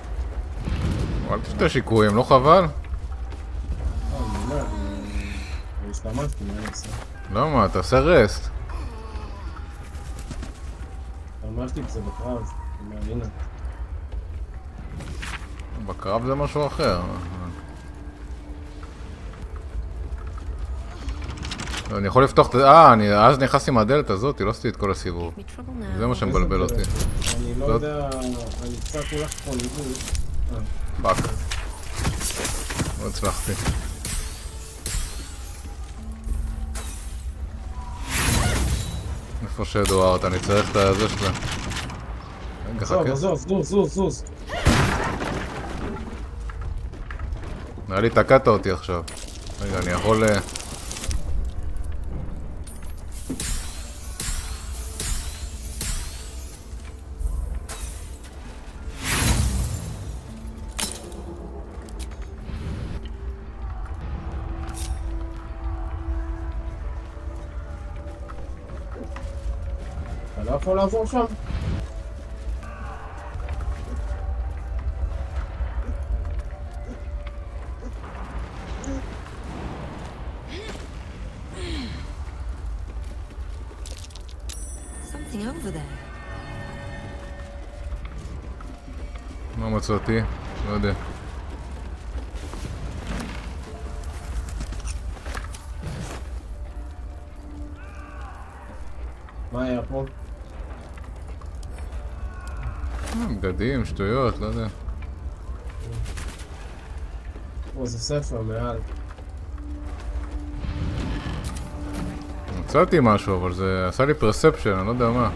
אל תשתה שיקויים, לא חבל? אני אומר, השתמשתי, מה אני עושה? למה? תעשה רסט. השתמשתי בזה בקרב, הנה. בקרב זה משהו אחר. אני יכול לפתוח את... אני אז נכנסתי מהדלת הזאת, לא עשיתי את כל הסיבוב. זה מה שמבלבל אותי. אני לא יודע, אני קצת הולך פה ליבול. פאק. לא הצלחתי. איפה שדוארט? אני צריך את הזה שלה. רגע, חכה. זוז. נראה לי תקעת אותי עכשיו. רגע, אני יכול... אתה לא יכול לעבור שם? Something over there. מה מצאתי? לא יודע. מה היה פה? בגדים, שטויות, לא יודע. פה זה ספר מעל. מצאתי משהו, אבל זה עשה לי פרספשן, אני לא יודע מה.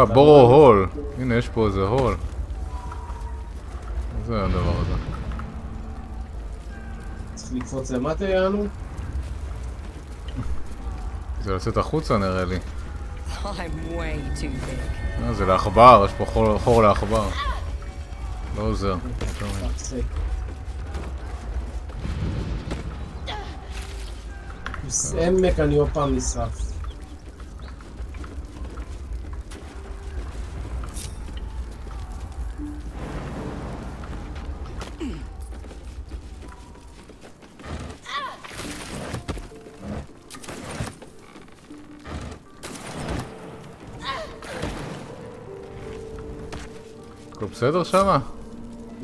בורו הול. הנה, יש פה איזה הול. זה הדבר הזה. צריך לקפוץ למטה יענו? זה לצאת החוצה נראה לי. I'm way too big. זה לעכבר, יש פה חור לעכבר. לא עוזר. עמק אני עוד פעם נשרף. הכל בסדר שמה?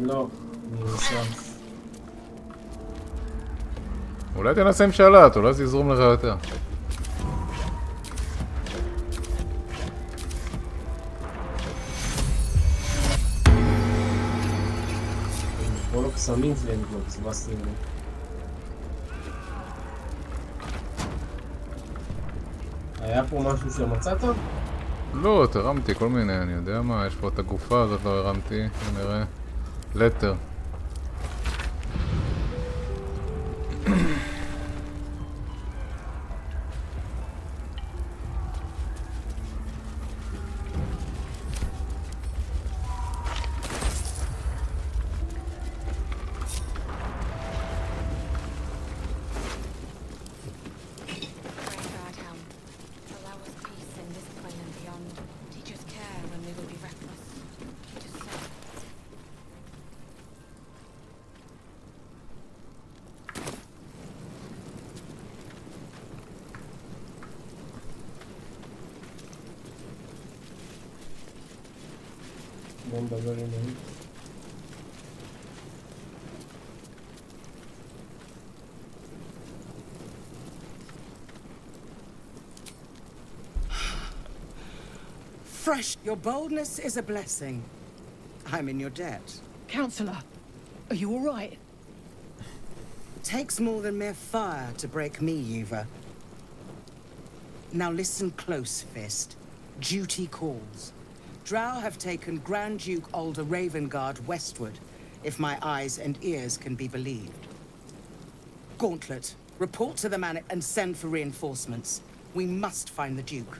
לא, אני נשרף. אולי תנסה עם שלט, אולי זה יזרום לך יותר. כל הקסמים שלי אני כבר בזבזתי ממנו. היה פה משהו שמצאת? לא, הרמתי כל מיני, אני יודע מה, יש פה את הגופה הזאת, לא הרמתי, נראה. לטר. בוא נדבר עם הם. Fresh, your boldness is a blessing. I'm in your debt. Counselor, are you all right? Takes more than mere fire to break me, Yuva. Now listen close, Fist. Duty calls. Drow have taken Grand Duke Alder Ravengard westward, if my eyes and ears can be believed. Gauntlet, report to the Manor and send for reinforcements. We must find the Duke.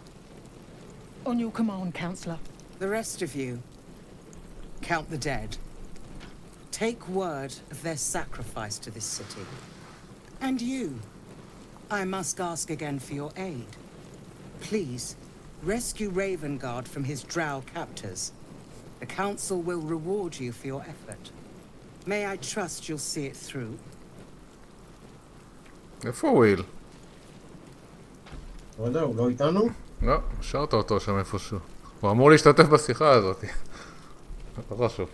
On your command, Counselor. The rest of you, count the dead. Take word of their sacrifice to this city. And you, I must ask again for your aid. Please, rescue Ravengard from his Drow captors. The Council will reward you for your effort. May I trust you'll see it through? איפה וויל? לא יודע, הוא לא איתנו? לא, השארת אותו שם איפשהו. הוא אמור להשתתף בשיחה הזאת. לא חשוב.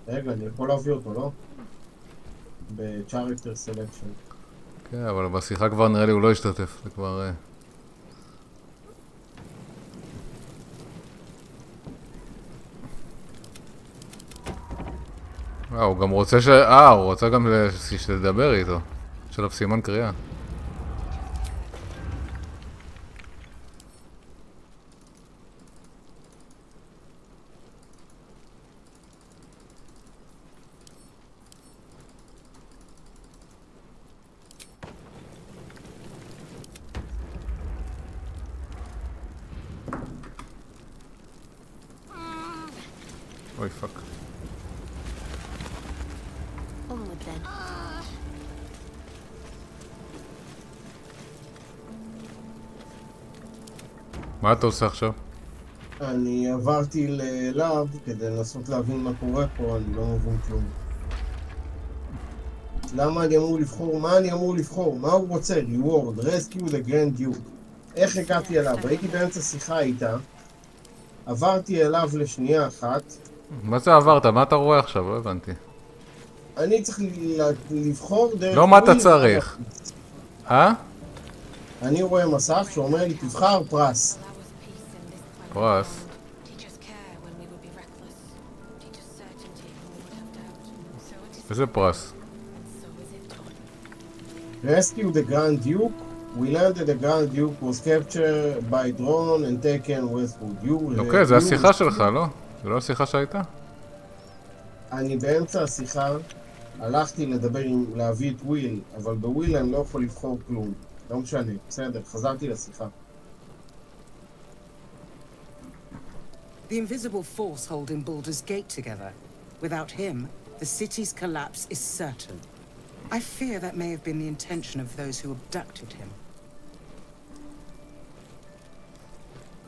רגע, אני יכול להביא אותו, לא? ב-Character Selection. כן, אבל בשיחה כבר נראה לי הוא לא השתתף. זה כבר... הוא גם רוצה הוא רוצה גם שתדבר איתו. יש עליו סימן קריאה. אוי פאק. Onward then. מה אתה עושה עכשיו? אני עברתי ללאב כדי לנסות להבין מה קורה פה, אני לא מבין כלום. למה אני אמור לבחור? מה אני אמור לבחור? מה הוא רוצה? Reward, Rescue the Grand Duke. איך הגעתי אליו? הייתי באמצע שיחה איתה. עברתי אליו לשנייה אחת. מה זה עברת? מה אתה רואה עכשיו? לא הבנתי. אני צריך לבחור דרך... לא מה אתה צריך. אני רואה מסך שאומר לי תבחר פרס. פרס? איזה פרס? Rescue the Grand Duke. We learned that the Grand Duke was captured by drone and taken westward. אוקיי, זה השיחה שלך, לא? זה לא השיחה שהייתה? אני באמצע השיחה הלכתי להביא את וויל, אבל בוויל אני לא יכול לבחור כלום. לא משנה, בסדר, חזרתי לשיחה. The invisible force holding Baldur's Gate together. Without him, the city's collapse is certain. I fear that may have been the intention of those who abducted him.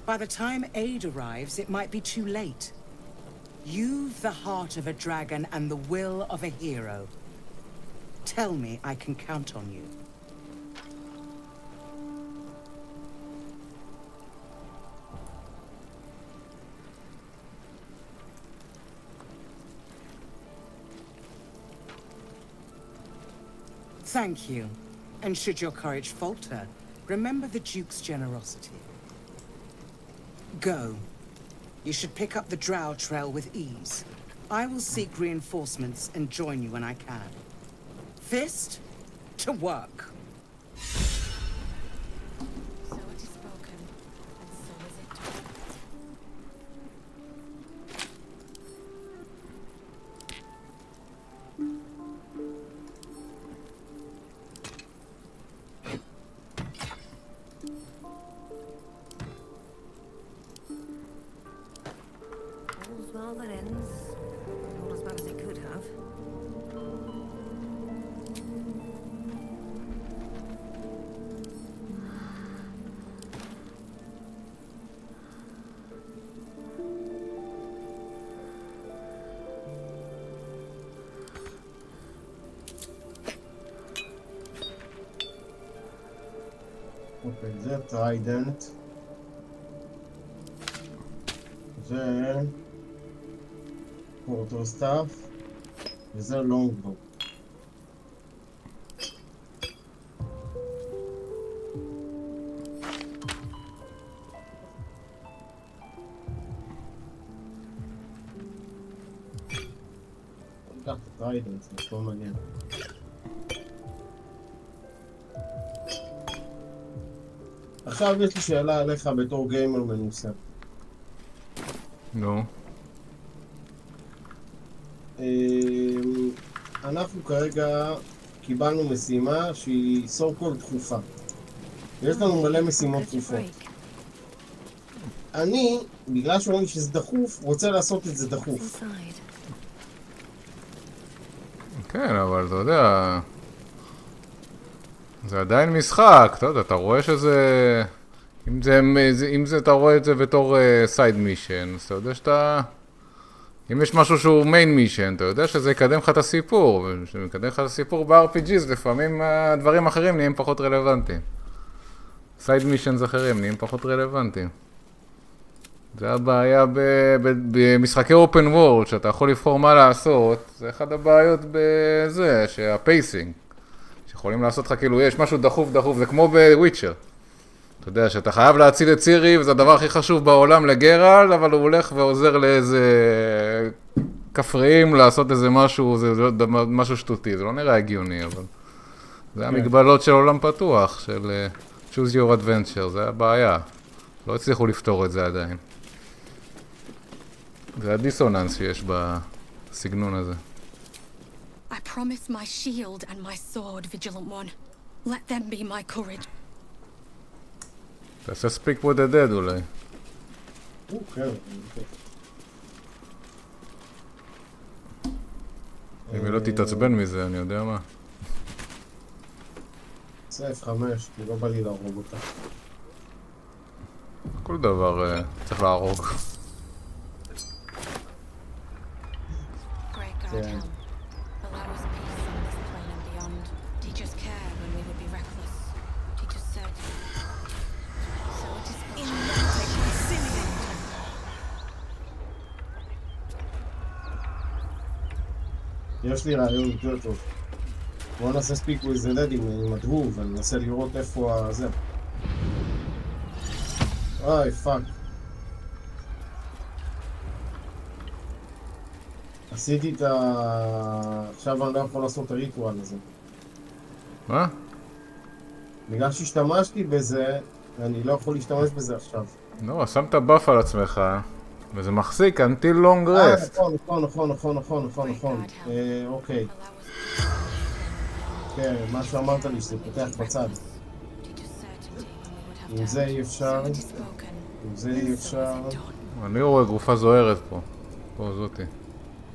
By the time aid arrives, it might be too late. You've the heart of a dragon and the will of a hero. Tell me I can count on you. Thank you. And should your courage falter, remember the Duke's generosity. Go. You should pick up the Drow trail with ease. I will seek reinforcements and join you when I can. Fist, to work. So it is spoken, and so is it done. All's well that ends. Not as bad as it could have. אוקיי, זה טריידנט. זה... פורטר סטאף. וזה לונגבו. ניקח את הטריידנט, זה לא מעניין. עכשיו יש לי שאלה עליך בתור גיימר מנוסה. נו. אנחנו כרגע קיבלנו משימה שהיא so called דחופה. יש לנו מלא משימות דחופות. אני, בגלל שאומרים שזה דחוף, רוצה לעשות את זה דחוף. כן, אבל אתה יודע... זה עדיין משחק, אתה יודע, אתה רואה שזה... אם זה אתה רואה את זה בתור סייד מישן, אז אתה יודע שאתה... אם יש משהו שהוא מיין מישן, אתה יודע שזה יקדם לך את הסיפור, וכשמקדם לך את הסיפור ב-RPGs, לפעמים הדברים אחרים נהיים פחות רלוונטיים. סייד מישנס אחרים נהיים פחות רלוונטיים. זה הבעיה במשחקי אופן וורד, שאתה יכול לבחור מה לעשות, זה אחד הבעיות בזה, שהפייסינג, שיכולים לעשות לך כאילו, יש משהו דחוף, זה כמו בוויצ'ר. אתה יודע שאתה חייב להציל את צירי, וזה הדבר הכי חשוב בעולם לגרל, אבל הוא הולך ועוזר לאיזה כפריים לעשות איזה משהו, זה משהו שטותי, זה לא נראה הגיוני, אבל זה המגבלות של עולם פתוח, של choose your adventure, זה הבעיה. לא הצליחו לפתור את זה עדיין. זה הדיסוננס שיש בסגנון הזה. I promise my shield and my sword, Vigilant One. Let them be my courage. תעשה speak with the dead אולי. אם היא לא תתעצבן מזה, אני יודע מה. זה F5, כי לא בא לי להרוג אותה. כל דבר צריך להרוג. כן. יש לי רעיון יותר טוב. בואו נעשה ספיק with the dead עם הדהוב, ואני מנסה לראות איפה זה. אוי, פאק. עשיתי את ה... עכשיו אני לא יכול לעשות את הריטואל הזה. מה? בגלל שהשתמשתי בזה, אני לא יכול להשתמש בזה עכשיו. לא, שמת באף על עצמך, וזה מחזיק until long rest. נכון. אוקיי. כן, מה שאמרת לי שזה פותח בצד. עם זה אי אפשר. אני רואה גופה זוהרת פה. פה זאתי.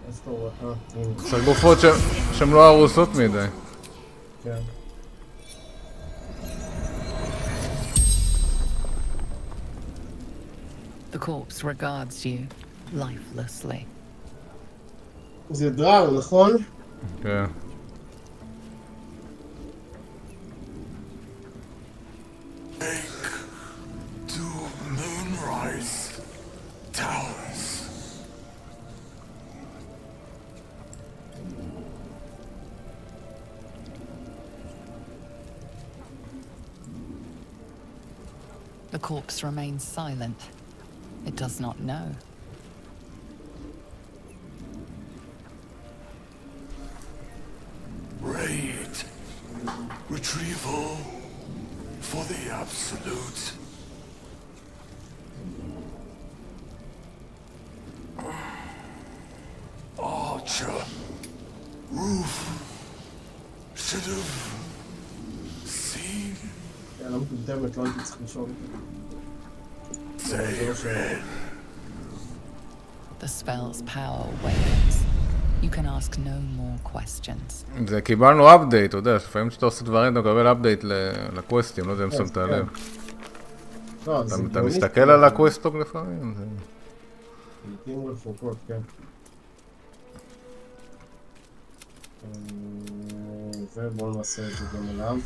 איפה אתה רואה? הנה. צריך גופות שהן לא הרוסות מדי. כן. The corpse regards you lifelessly. זה דראו, נכון? כן. To Moonrise Towers. The corpse remains silent. It does not know. Raid. Retrieval for the absolute. Archer. Roof. Should have seen. כן, לא מטומטמת, לא הייתי צריך לשאול. The spell's power wanes. You can ask no more questions. זה קיבלנו update, אתה יודע, לפעמים כשאתה עושה דברים, אתה מקבל update לקווסטים, לא יודע אם שמת לב. אתה מסתכל על הקווסטוג לפעמים? לעתים רחוקות, כן. ובואו נעשה את זה גם אליו.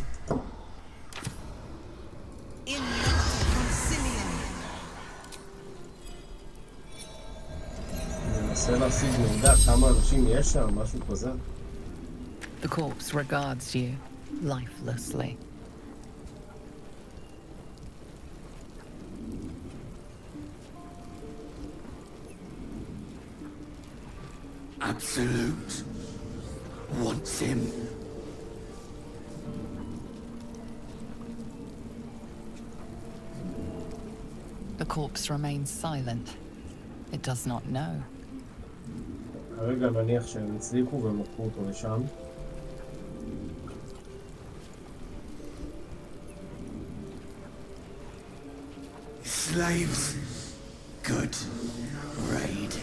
ננסה להשיג מידע כמה אנשים יש שם, משהו כזה. The corpse regards you lifelessly. Absolute wants him. The corpse remains silent. It does not know. כרגע נניח שהם הצליחו והם לקחו אותו לשם. Slaves. Good raid.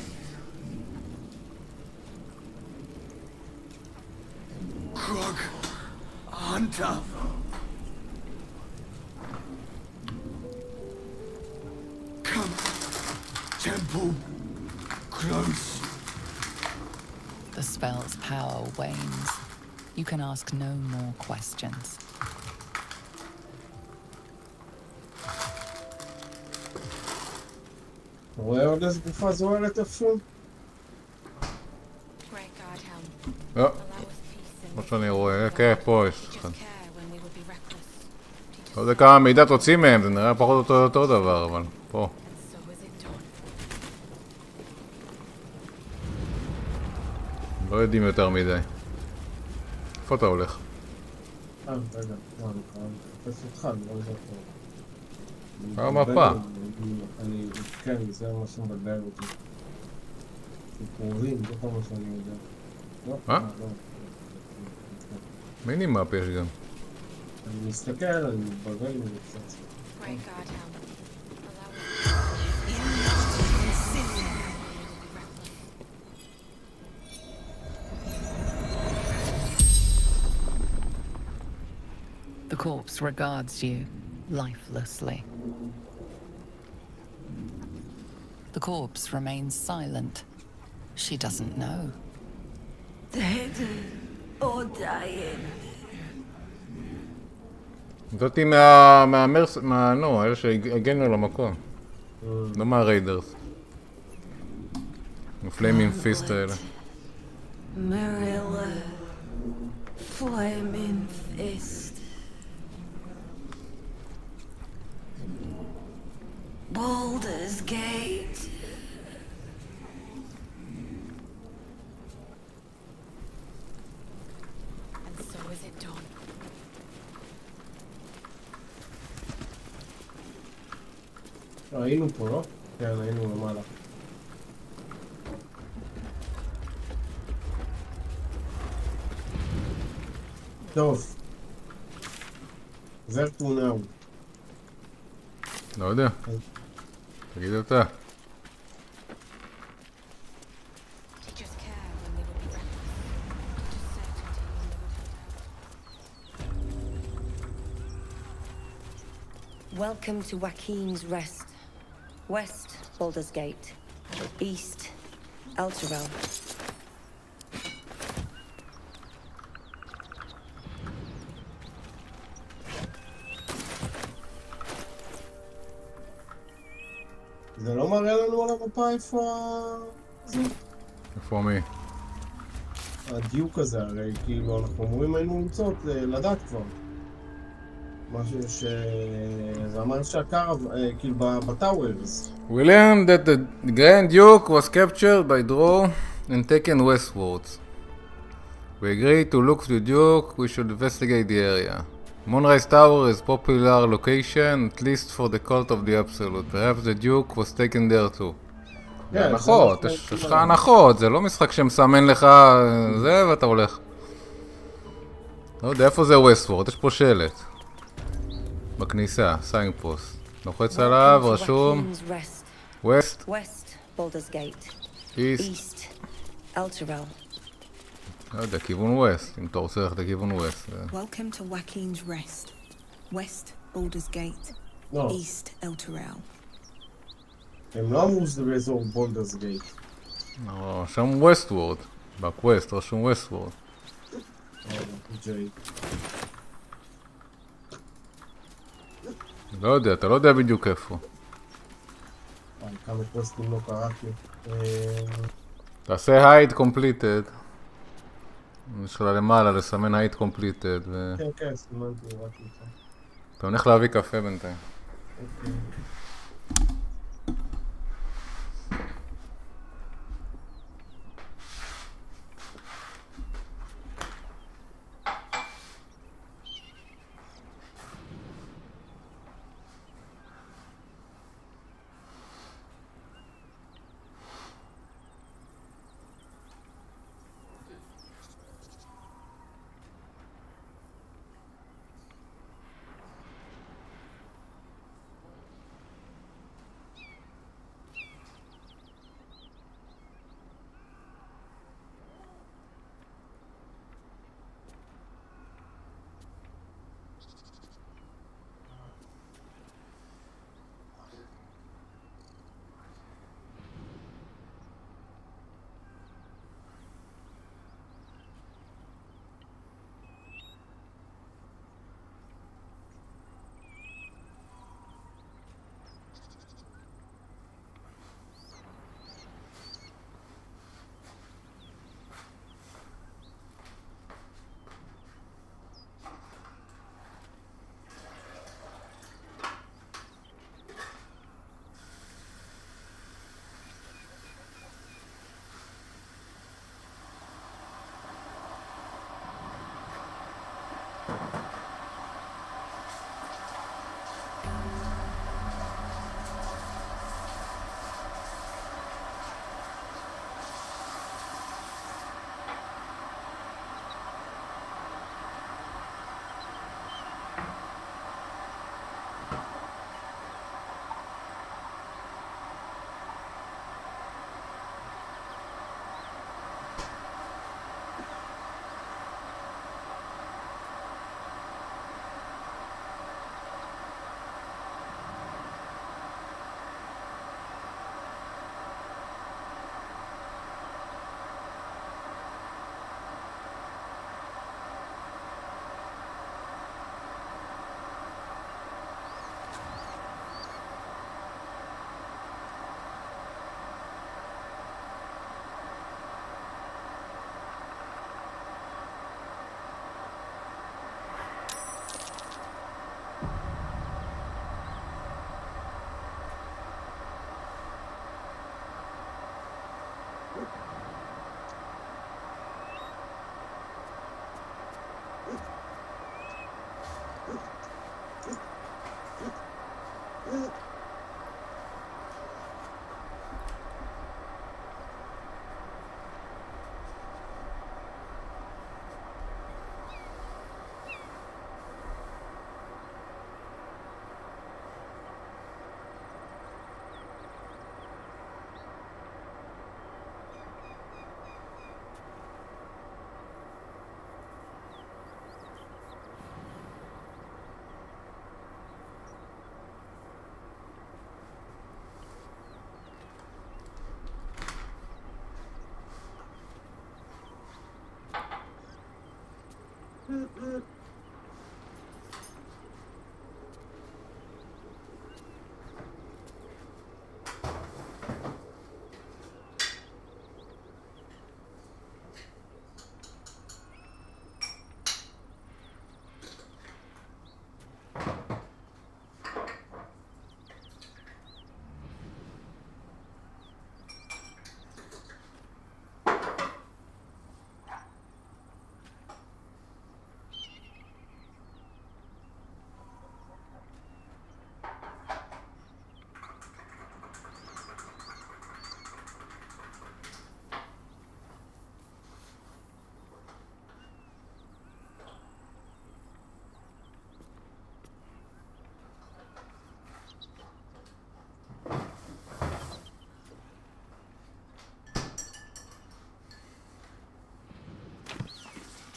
Krog. Hunter. Come. Temple. Close. The spell's power wanes. You can ask no more questions. רואה עוד איזה גופה זוהרת איפשהו? Great guard helm. לא, Allow us peace and כמו שאני רואה, כן, פה יש just אחד. care when we would be reckless. לא יודע כמה מידע תוציא מהם, זה נראה פחות או אותו דבר, אבל פה. So is it done. לא יודעים יותר מדי. איפה אתה הולך? רגע, אני מחפש אותך, אני לא יודע פה. המפה. כן, זה מה שמבלבל אותי. סיפורים, זה כל מה שאני יודע. מה? מינימאפ יש גם. אני מסתכל, אני מתבלבל מזה קצת. Great guard helm. Allow us The corpse regards you lifelessly. The corpse remains silent. She doesn't know. Dead or dying. זאתי נו, אלה שהגנו למקום. לא מהריידרס. הפליימינג פיסט האלה. Marilla. Flaming fist. Baldur's Gate. and so is it done. היינו פה, לא? כן, היינו למעלה. טוב. זה תמונהו. לא יודע. תגיד אתה. Did you just care when we would be reckless? Just certainty when they would hold out. Welcome to Joaquin's Rest. West, Baldur's Gate. East, Elturel. זה לא מראה לנו על המפה איפה זה? איפה מי? הדיוק הזה, הרי כאילו אנחנו אמורים היינו למצוא, לדעת כבר. משהו זה אמר שהקרב, כאילו בטאוורס. We learned that the Grand Duke was captured by Drow and taken westwards. We agreed to look for the Duke, we should investigate the area. Moonrise Tower is a popular location, at least for the cult of the Absolute. Perhaps the Duke was taken there too. זה הנחות, יש לך הנחות, זה לא משחק שמסמן לך זה ואתה הולך. לא יודע איפה זה ווסטוורד, יש פה שלט. בכניסה, סיינג פוסט. לוחץ עליו, רשום West, Baldur's Gate. East. Elturel. לא יודע, כיוון ווסט, אם אתה רוצה ללכת לכיוון ווסט. Welcome to Joaquin's Rest. West, Baldur's Gate. לא. East, Elturel. הם לא אמרו שזה באזור בולדרס גייט. לא, שם ווסטוורד. בקווסט רשום ווסטוורד. ג'יי. לא יודע, אתה לא יודע בדיוק איפה. כמה קווסטים לא קראתי. תעשה הייד קומפליטד. יש לך למעלה לסמן הייד קומפליטד. כן, כן, סימנתי רק איתה. אתה הולך להביא קפה בינתיים. אוקיי.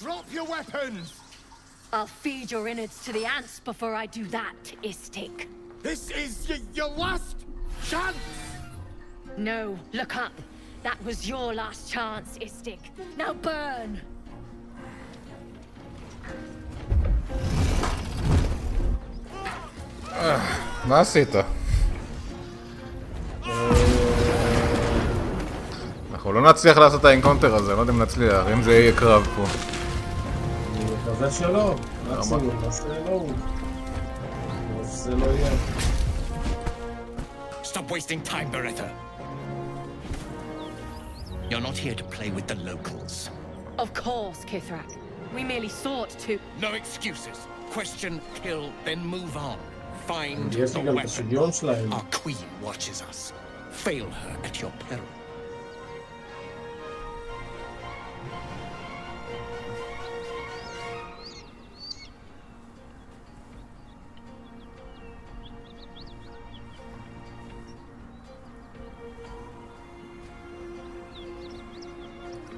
Drop your weapons! I'll feed your innards to the ants before I do that, Istik. This is your last chance! No, look up. That was your last chance, Istik. Now burn! מה עשית? אנחנו לא נצליח לעשות את האנקונטר הזה, לא יודע אם נצליח, אם זה יהיה קרב פה. אני מקווה שלא, מקסימום, נעשה לא. שזה לא יהיה. Stop wasting time, Beretta. You're not here to play with the locals. Of course, Kithrak. We merely sought to... No excuses. Question, kill, then move on. Find יש לי the גם את weapon. השוויון שלהם. Our queen watches us. Fail her at your peril.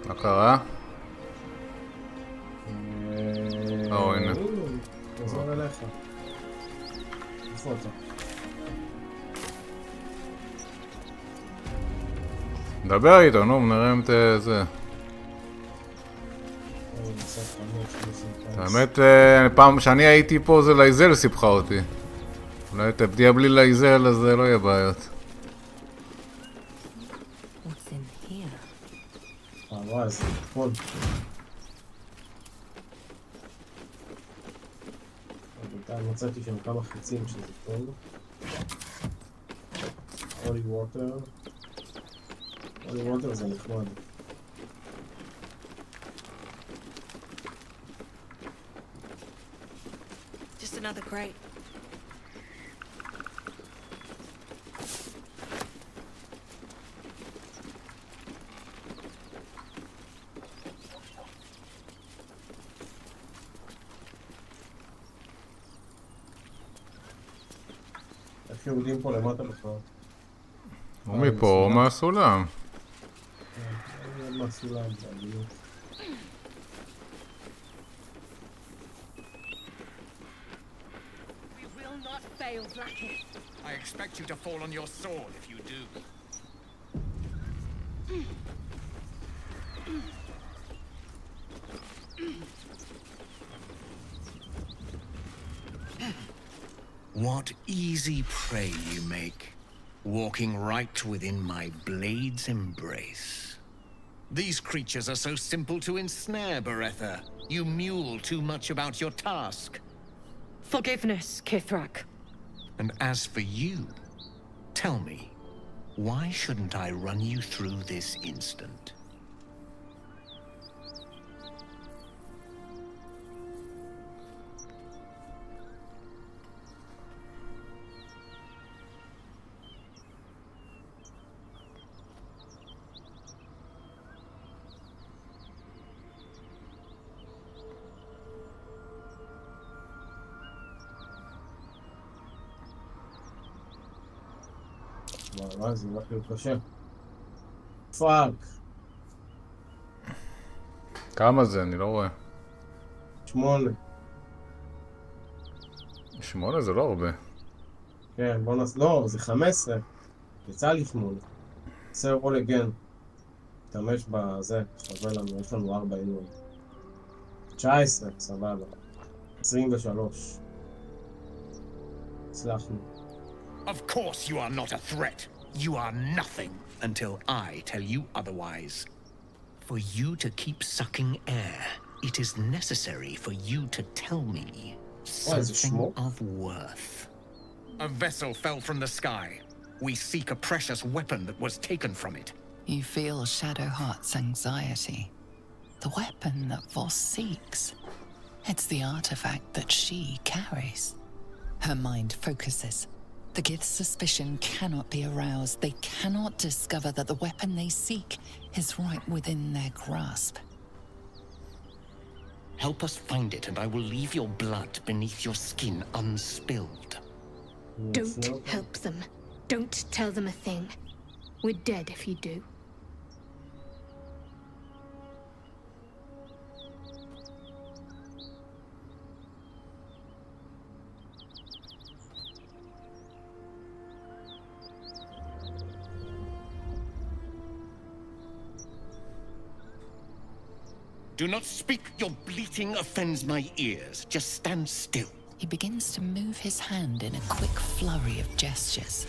מה קרה? הנה. תחזור אליך. איפה אתה? נדבר איתו, נו, נראה אם את זה. האמת, פעם שאני הייתי פה זה לייזל סיפחה אותי. אולי תבדיע בלי לייזל אז זה לא יהיה בעיות. וואי, זה נכון. בינתיים מצאתי שם כמה חיצים שזה טוב. הולי ווטר. הולי ווטר זה נחמד. Just another crate. איך יורדים פה למטה בכלל? הוא מפה או מהסולם. מהסולם, זה הגיוס. I expect you to fall on your sword if you do. What easy prey you make, walking right within my blade's embrace. These creatures are so simple to ensnare, Beretta. You mule too much about your task. Forgiveness, Kithrak. And as for you, tell me, why shouldn't I run you through this instant? וואי, זה הולך להיות קשה. פאק. כמה זה? אני לא רואה. 8. 8 זה לא הרבה. כן, בוא נעשה... לא, זה 15. יצא לי 8. נעשה רול אגן. נשתמש בזה, שווה לנו, יש לנו 4 עינוי. 19, סבבה. 23. הצלחנו. Of course you are not a threat. You are nothing until I tell you otherwise. For you to keep sucking air, it is necessary for you to tell me something of worth. A vessel fell from the sky. We seek a precious weapon that was taken from it. You feel Shadowheart's anxiety. The weapon that Voss seeks. It's the artifact that she carries. Her mind focuses. The Gith's suspicion cannot be aroused. They cannot discover that the weapon they seek is right within their grasp. Help us find it, and I will leave your blood beneath your skin unspilled. Don't help them. Don't tell them a thing. We're dead if you do. Do not speak. Your bleating offends my ears. Just stand still. He begins to move his hand in a quick flurry of gestures.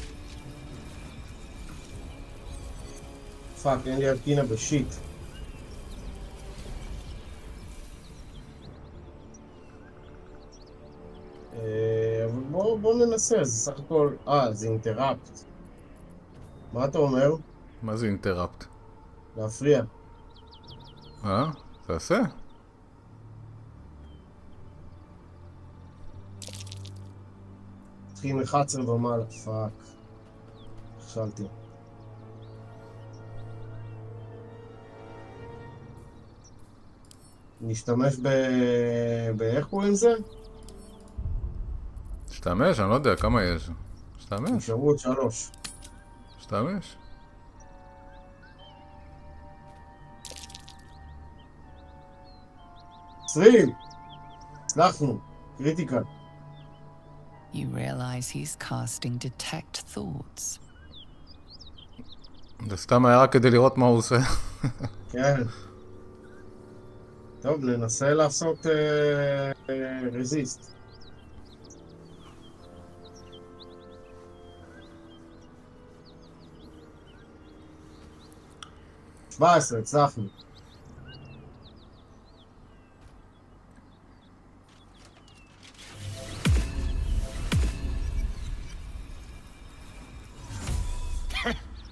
פאק, אין לי אבקינה בשיט. אבל בוא ננסה, זה סך הכל... זה אינטראפט. מה אתה אומר? מה זה אינטראפט? להפריע. תעשה. צריכים 11 ומעלה, פאק. נכשלתי. נשתמש באיך קוראים זה? שתמש? אני לא יודע, כמה יש? שתמש? נשארו עוד 3. שתמש? הצלחנו, קריטיקל. You realize he's casting detect thoughts. זה סתם היה רק כדי לראות מה הוא עושה. כן. טוב, ננסה לעשות רזיסט. הצלחנו.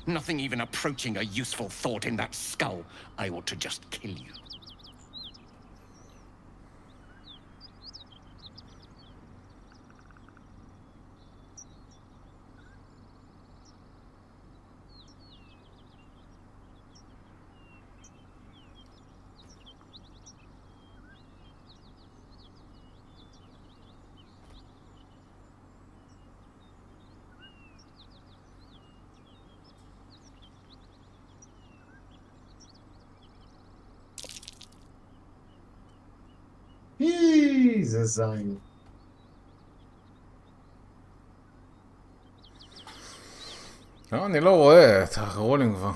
Nothing even approaching a useful thought in that skull. I ought to just kill you. זה זין. לא, אני לא רואה, תחרולים כבר.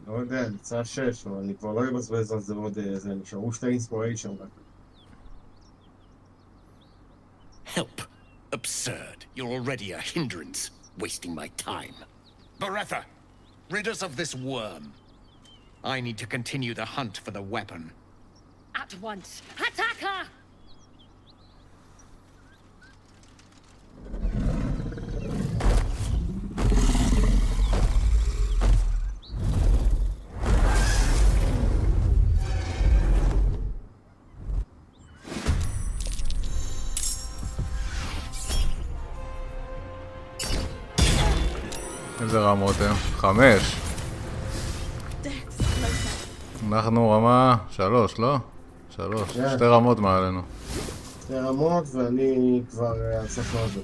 לא יודע, נצא 6, אבל אני כבר לא אבזבז על זה עוד איזה, נשארו 2 אינספיריישן רק. Help. Absurd. You're already a hindrance, wasting my time. Beretha, rid us of this worm. I need to continue the hunt for the weapon. At once. Attack her! איזה רמות הם? 5. אנחנו רמה 3, לא? 3. 2 רמות מעלינו. 2 רמות ואני כבר על סוף הזה.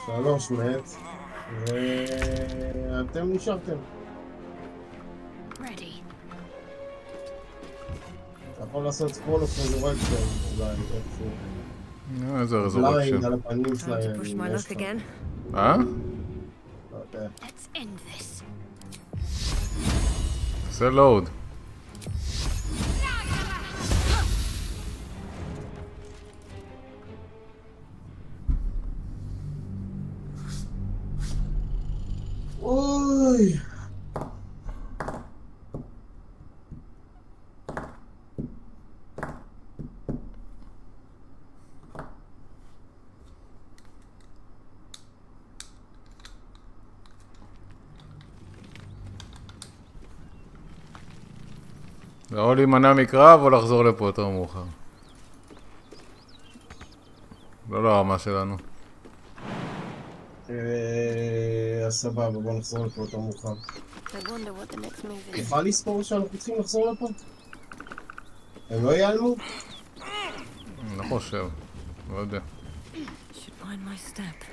3 מת, ואתם נשארתם. Ready. אתה יכול לעשות ספול אוף רזורקשן, אולי איפשהו. איזה רזורקשן. בליינד על הפנים Time to שלהם. push my luck again. לא יודע. Let's end this. עושה לואוד. אוי! זה או להימנע מקרב או לחזור לפה יותר מאוחר. לא לרמה שלנו. אז סבבה, בוא נחזור לפה יותר מאוחר. I wonder what the next move is. תוכל לזכור שאנחנו צריכים לחזור לפה? הם לא ייעלמו? לא חושב, לא יודע. Should mind my step.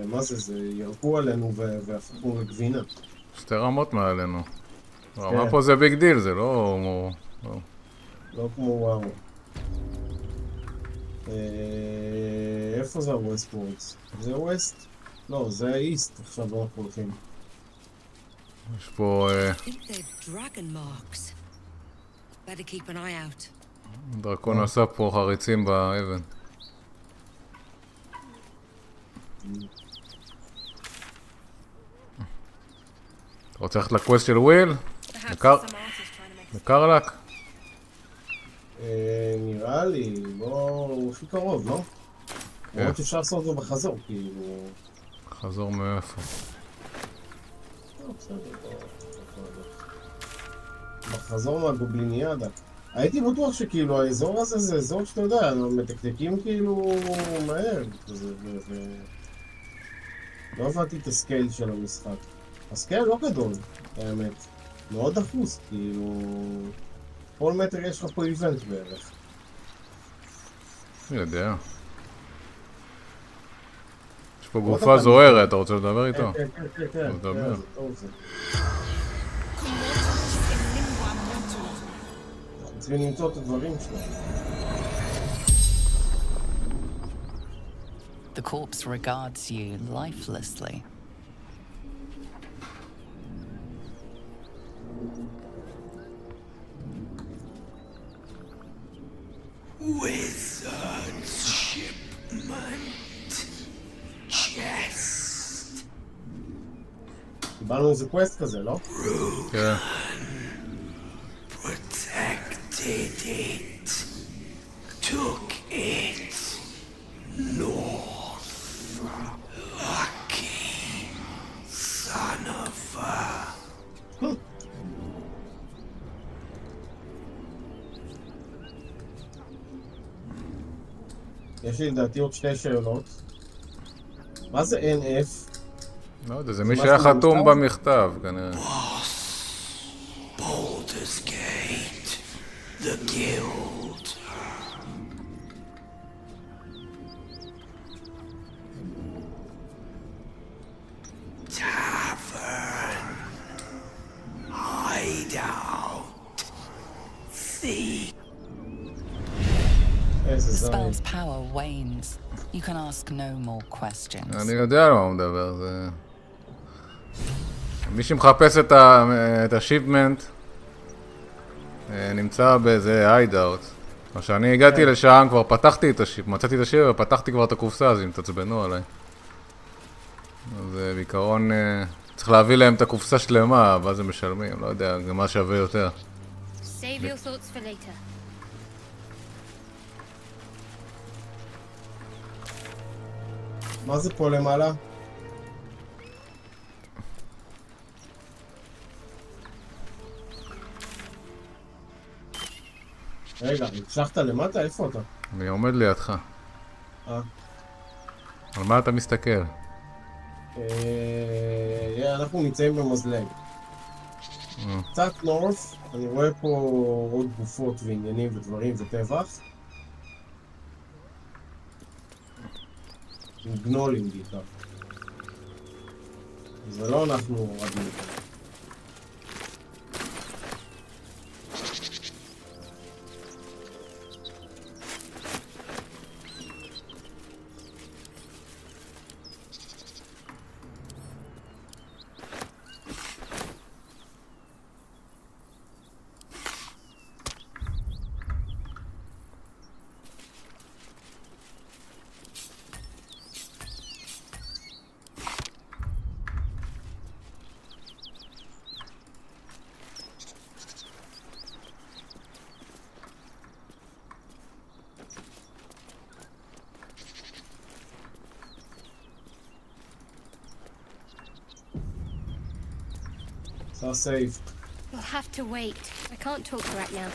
מה זה? זה ירקו עלינו והפכו לגבינה. 2 רמות מעלינו. רמה פה זה ביג דיל, זה לא... לא כמו וואו. איפה זה הווסטפורדס? זה ווסט? לא, זה האיסט, עכשיו אנחנו הולכים. יש פה... דרקון עשה פה חריצים באבן. אתה רוצה ללכת לקווסט של וויל? לקרלק? נראה לי, הוא הכי קרוב, לא? למרות שאפשר לעשות אותו בחזור, כאילו... חזור מאיפה? בחזור מהגובליניאדה. הייתי בטוח שכאילו האזור הזה זה אזור שאתה יודע, מתקתקים כאילו מהר. לא הבנתי את הסקייל של המשחק. הסקייל לא גדול, האמת. מאוד דחוס, כאילו... כל מטר יש לך פה איבנט בערך. אני יודע. יש פה גופה זוהרת, אתה רוצה לדבר איתו? כן, לדבר. אנחנו צריכים למצוא את הדברים שלנו. The corpse regards you lifelessly. Wizard's shipment chest. קיבלנו איזה קווסט כזה, לא? כן. Protected it. Took it. North. Lucky. Son of a... יש לי לדעתי עוד 2 שאלות. מה זה NF? לא יודע, זה מי שהיה חתום במכתב, כנראה. Baldur's Gate. The Guild. Tavern. Hideout. Thief. The spell's power wanes. You can ask no more questions. אני יודע על מה הוא מדבר, זה... מי שמחפש את השיפמנט נמצא באיזה היידאוט. מה שאני הגעתי לשם, כבר פתחתי את השיפ, מצאתי את השיפ ופתחתי כבר את הקופסה, אז אם תצבנו עליי. אז בעיקרון צריך להביא להם את הקופסה שלמה, ואז הם משלמים, לא יודע, גם מה שווה יותר. Save your thoughts for later. מה זה פה למעלה? רגע, המשכת למטה? איפה אתה? אני עומד לידך. על מה אתה מסתכל? אנחנו נמצאים במזלג. קצת נורף, אני רואה פה עוד גופות ועניינים ודברים וטבח. עם גנולים בעיקר. זה לא אנחנו רבים. So safe. You'll have to wait. I can't talk right now.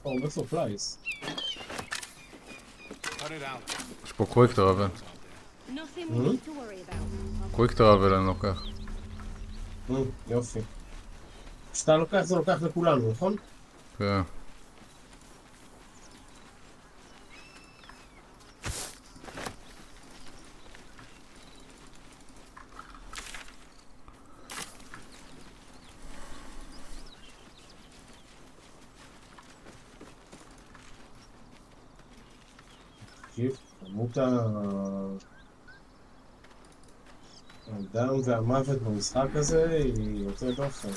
Oh, the supplies. Cut it out. יש פה קוויק טראבל. Nothing we need to worry about. קוויק טראבל אני לוקח. יופי. כשאתה לוקח זה לוקח לכולנו, נכון? כן. תקשיב, כמות הדם והמוות במשחק הזה היא יוצאת דופן.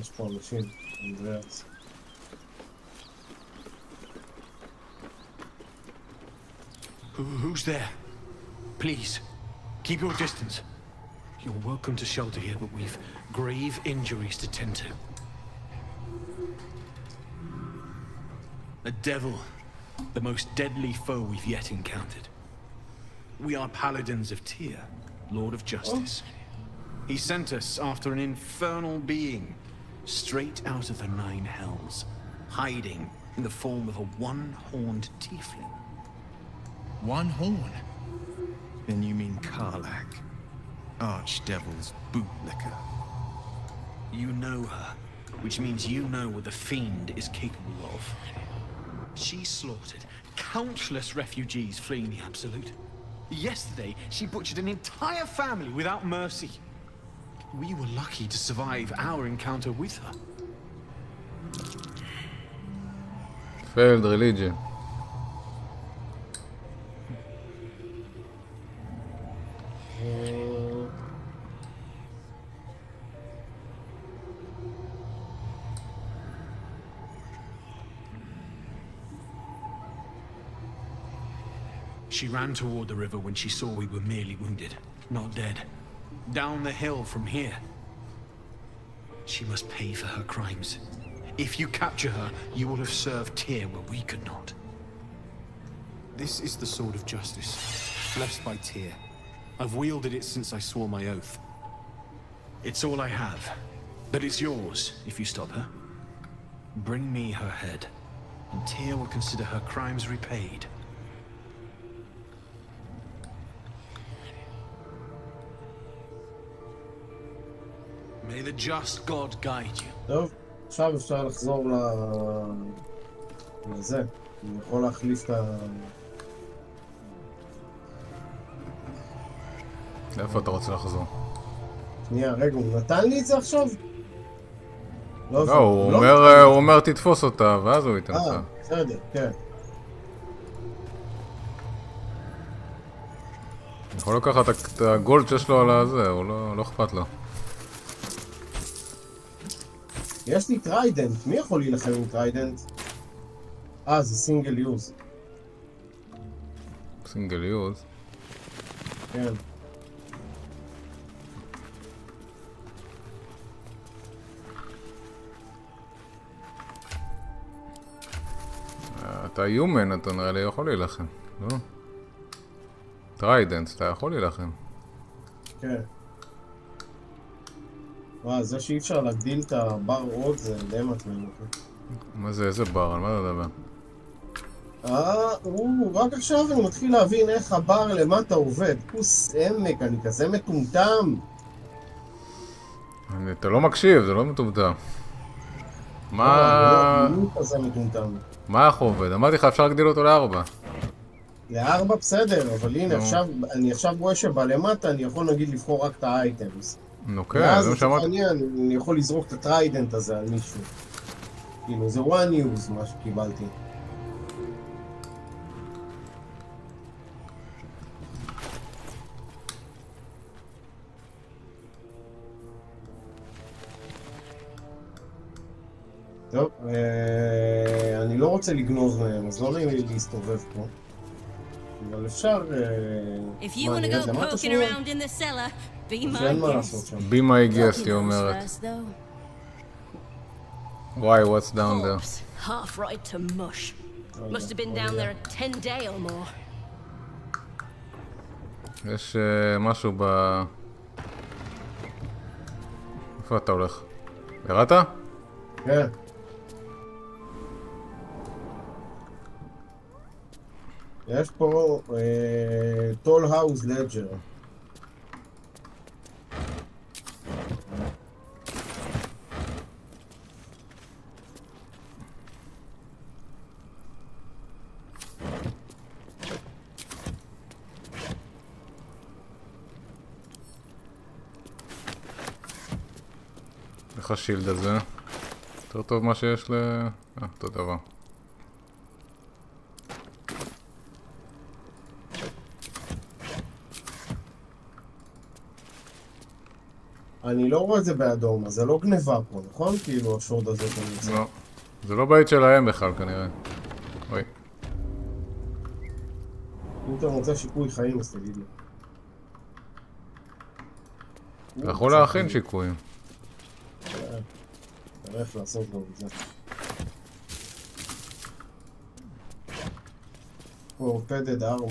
יש פה אנשים, אנדריאס. Who's there? Please, keep your distance. You're welcome to shelter here, but we've grave injuries to tend to. A devil, the most deadly foe we've yet encountered. We are paladins of Tyr, Lord of Justice. He sent us after an infernal being, straight out of the Nine Hells, hiding in the form of a one-horned tiefling. One horn? Then you mean Karlak, Archdevil's bootlicker. You know her, which means you know what the Fiend is capable of. She slaughtered countless refugees fleeing the Absolute. Yesterday, she butchered an entire family without mercy. We were lucky to survive our encounter with her. Failed religion. She ran toward the river when she saw we were merely wounded, not dead. Down the hill from here. She must pay for her crimes. If you capture her, you will have served Tyr where we could not. This is the sword of justice, blessed by Tyr. I've wielded it since I swore my oath. It's all I have, but it's yours if you stop her. Bring me her head, and Tyr will consider her crimes repaid. May the just God guide you. טוב, עכשיו אפשר לחזור לזה. אני יכול להחליף את ה... איפה אתה רוצה לחזור? שנייה, רגע, הוא נתן לי את זה עכשיו? לא, הוא אומר תתפוס אותה, ואז הוא ייתן לך. בסדר, כן. יכול לקחת את הגולד שיש לו על הזה, הוא לא אכפת לו. יש לי טריידנט, מי יכול להילחם עם טריידנט? זה סינגל יוז. סינגל יוז? כן. אתה יומן, אתה נראה לי יכול להילחם, לא? טריידנט, אתה יכול להילחם. כן. וואו, זה שאי אפשר להגדיל את הבר עוד זה די מטמין אותי. מה זה, איזה בר? על מה אתה מדבר? רק עכשיו אני מתחיל להבין איך הבר למטה עובד. כוס עמק, אני כזה מטומטם. אתה לא מקשיב, זה לא מטומטם. מה... כזה מטומטם. מה איך עובד? אמרתי לך, אפשר להגדיל אותו ל4. ל4 בסדר, אבל הנה, אני עכשיו רואה שבלמטה אני יכול נגיד לבחור רק את האייטמס. אוקיי, זה מה שאמרתי. ואז אני יכול לזרוק את הטריידנט הזה על מישהו. כאילו, זה one use מה שקיבלתי. טוב, אני לא רוצה לגנוב מהם, אז לא נעים לי להסתובב פה. אבל אפשר... מה, אני יודע, מה אתה שומע? שאין מה לעשות שם. Be my guest, היא אומרת. Why, what's down there? Half rotted to mush. Must have been down there a 10 day or more. יש משהו ב... איפה אתה הולך? ירדת? כן. יש פה טול האוס לג'ר. איך השילד הזה? יותר טוב מה שיש ל... אותו דבר. אני לא רואה את זה באדום, אז זה לא גניבה פה, נכון? כאילו השוד הזה אתה נמצא. לא, זה לא בית שלהם בכלל כנראה. אוי. אם אתה רוצה שיקוי חיים, אז תגיד לי. אתה יכול להכין שיקויים. תראה איך לעשות גם את זה. פורפדד ארמור.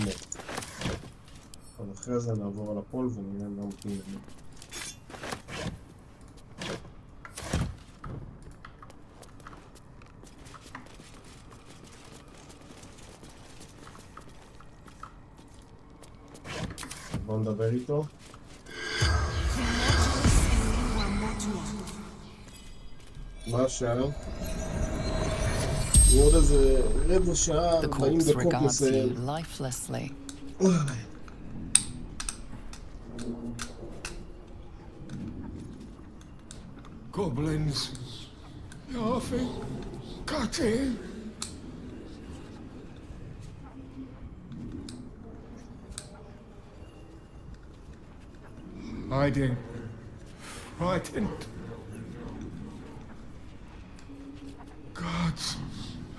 אבל אחרי זה נעבור על הפול ונראה מה מתאים לנו. בוא נדבר איתו. מה השעה? עוד איזה רבע שעה, 40 דקות מסיים. Goblins, laughing, cutting. Hiding, frightened. Gods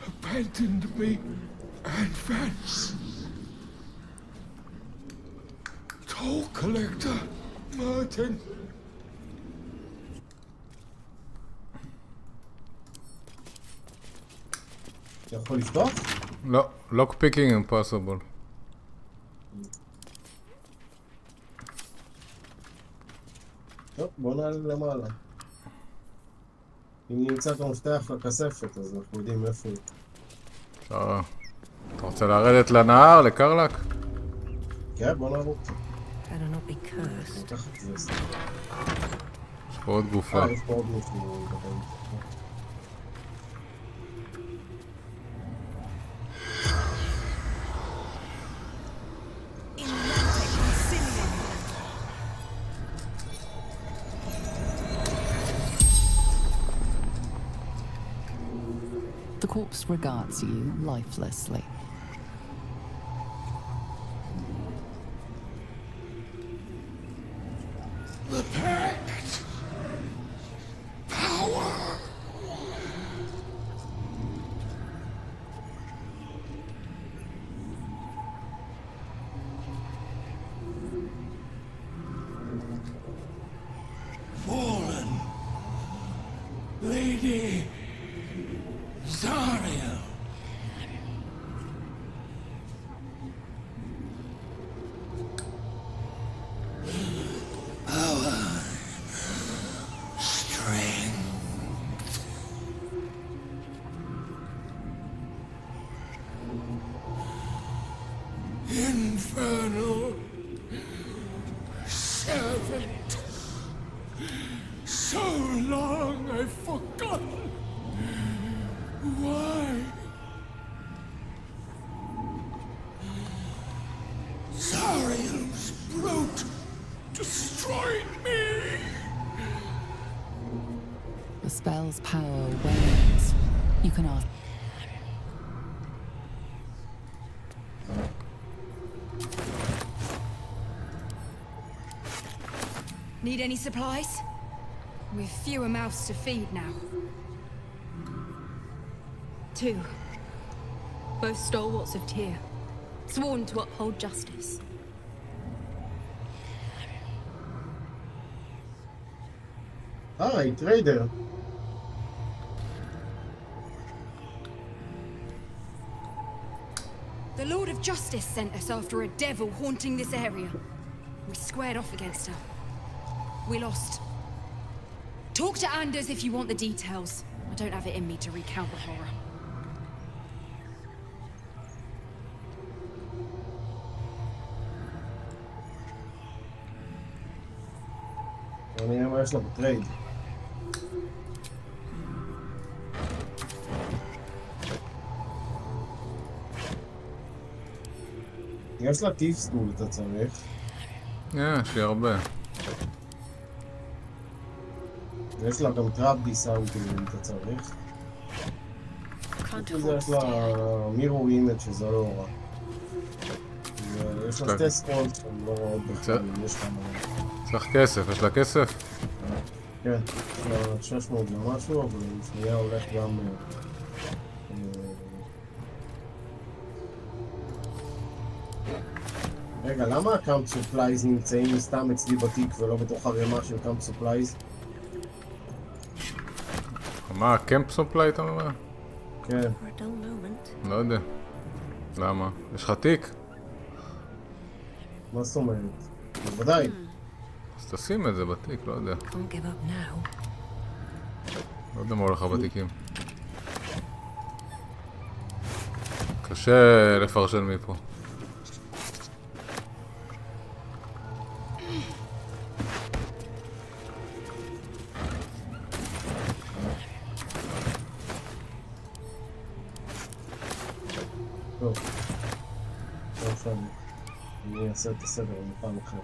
abandoned me and Vance. Toll collector, Martin. אתה יכול לפתוח? לא, lock picking impossible. טוב, בוא נעלה למעלה. אם נמצא את המפתח לכספת, אז אנחנו יודעים איפה הוא. אפשר... אתה רוצה לרדת לנהר, לקרלק? כן, בוא נעבור. יש פה עוד גופה. יש פה עוד גופה. The corpse regards you lifelessly. The pact! Power! Fallen! Lady Zariel! devil's power wanes, you can ask. Need any supplies? We've fewer mouths to feed now. 2. Both stalwarts of Tyr, sworn to uphold justice. Hi, trader. The Lord of Justice sent us after a devil haunting this area. We squared off against her. We lost. Talk to Anders if you want the details. I don't have it in me to recount the horror. אני נראה מה יש לה בטרייד. יש לה טיפ סטול, אתה צריך. יש לי הרבה. ויש לה גם טראפ דיסאונטים אם אתה צריך. יש לה מירו אימג' שזה לא רע. יש לה שתי סקולט שהן לא רעות בכלל, יש לה... צריך כסף, יש לה כסף? כן, יש לה 600 ומשהו, אבל שנייה הולך גם... רגע, למה הקאמפ סופלייז נמצאים סתם אצלי בתיק ולא בתוך הרמה של קאמפ סופלייז? מה, הקאמפ סופליי אתה אומר? כן. לא יודע. למה? יש לך תיק? מה זאת אומרת? בוודאי. אז תשים את זה בתיק, לא יודע. לא יודע מה הולך בתיקים. קשה לפרשן מפה. טוב. עכשיו אני אעשה את הסדר בפעם אחרת.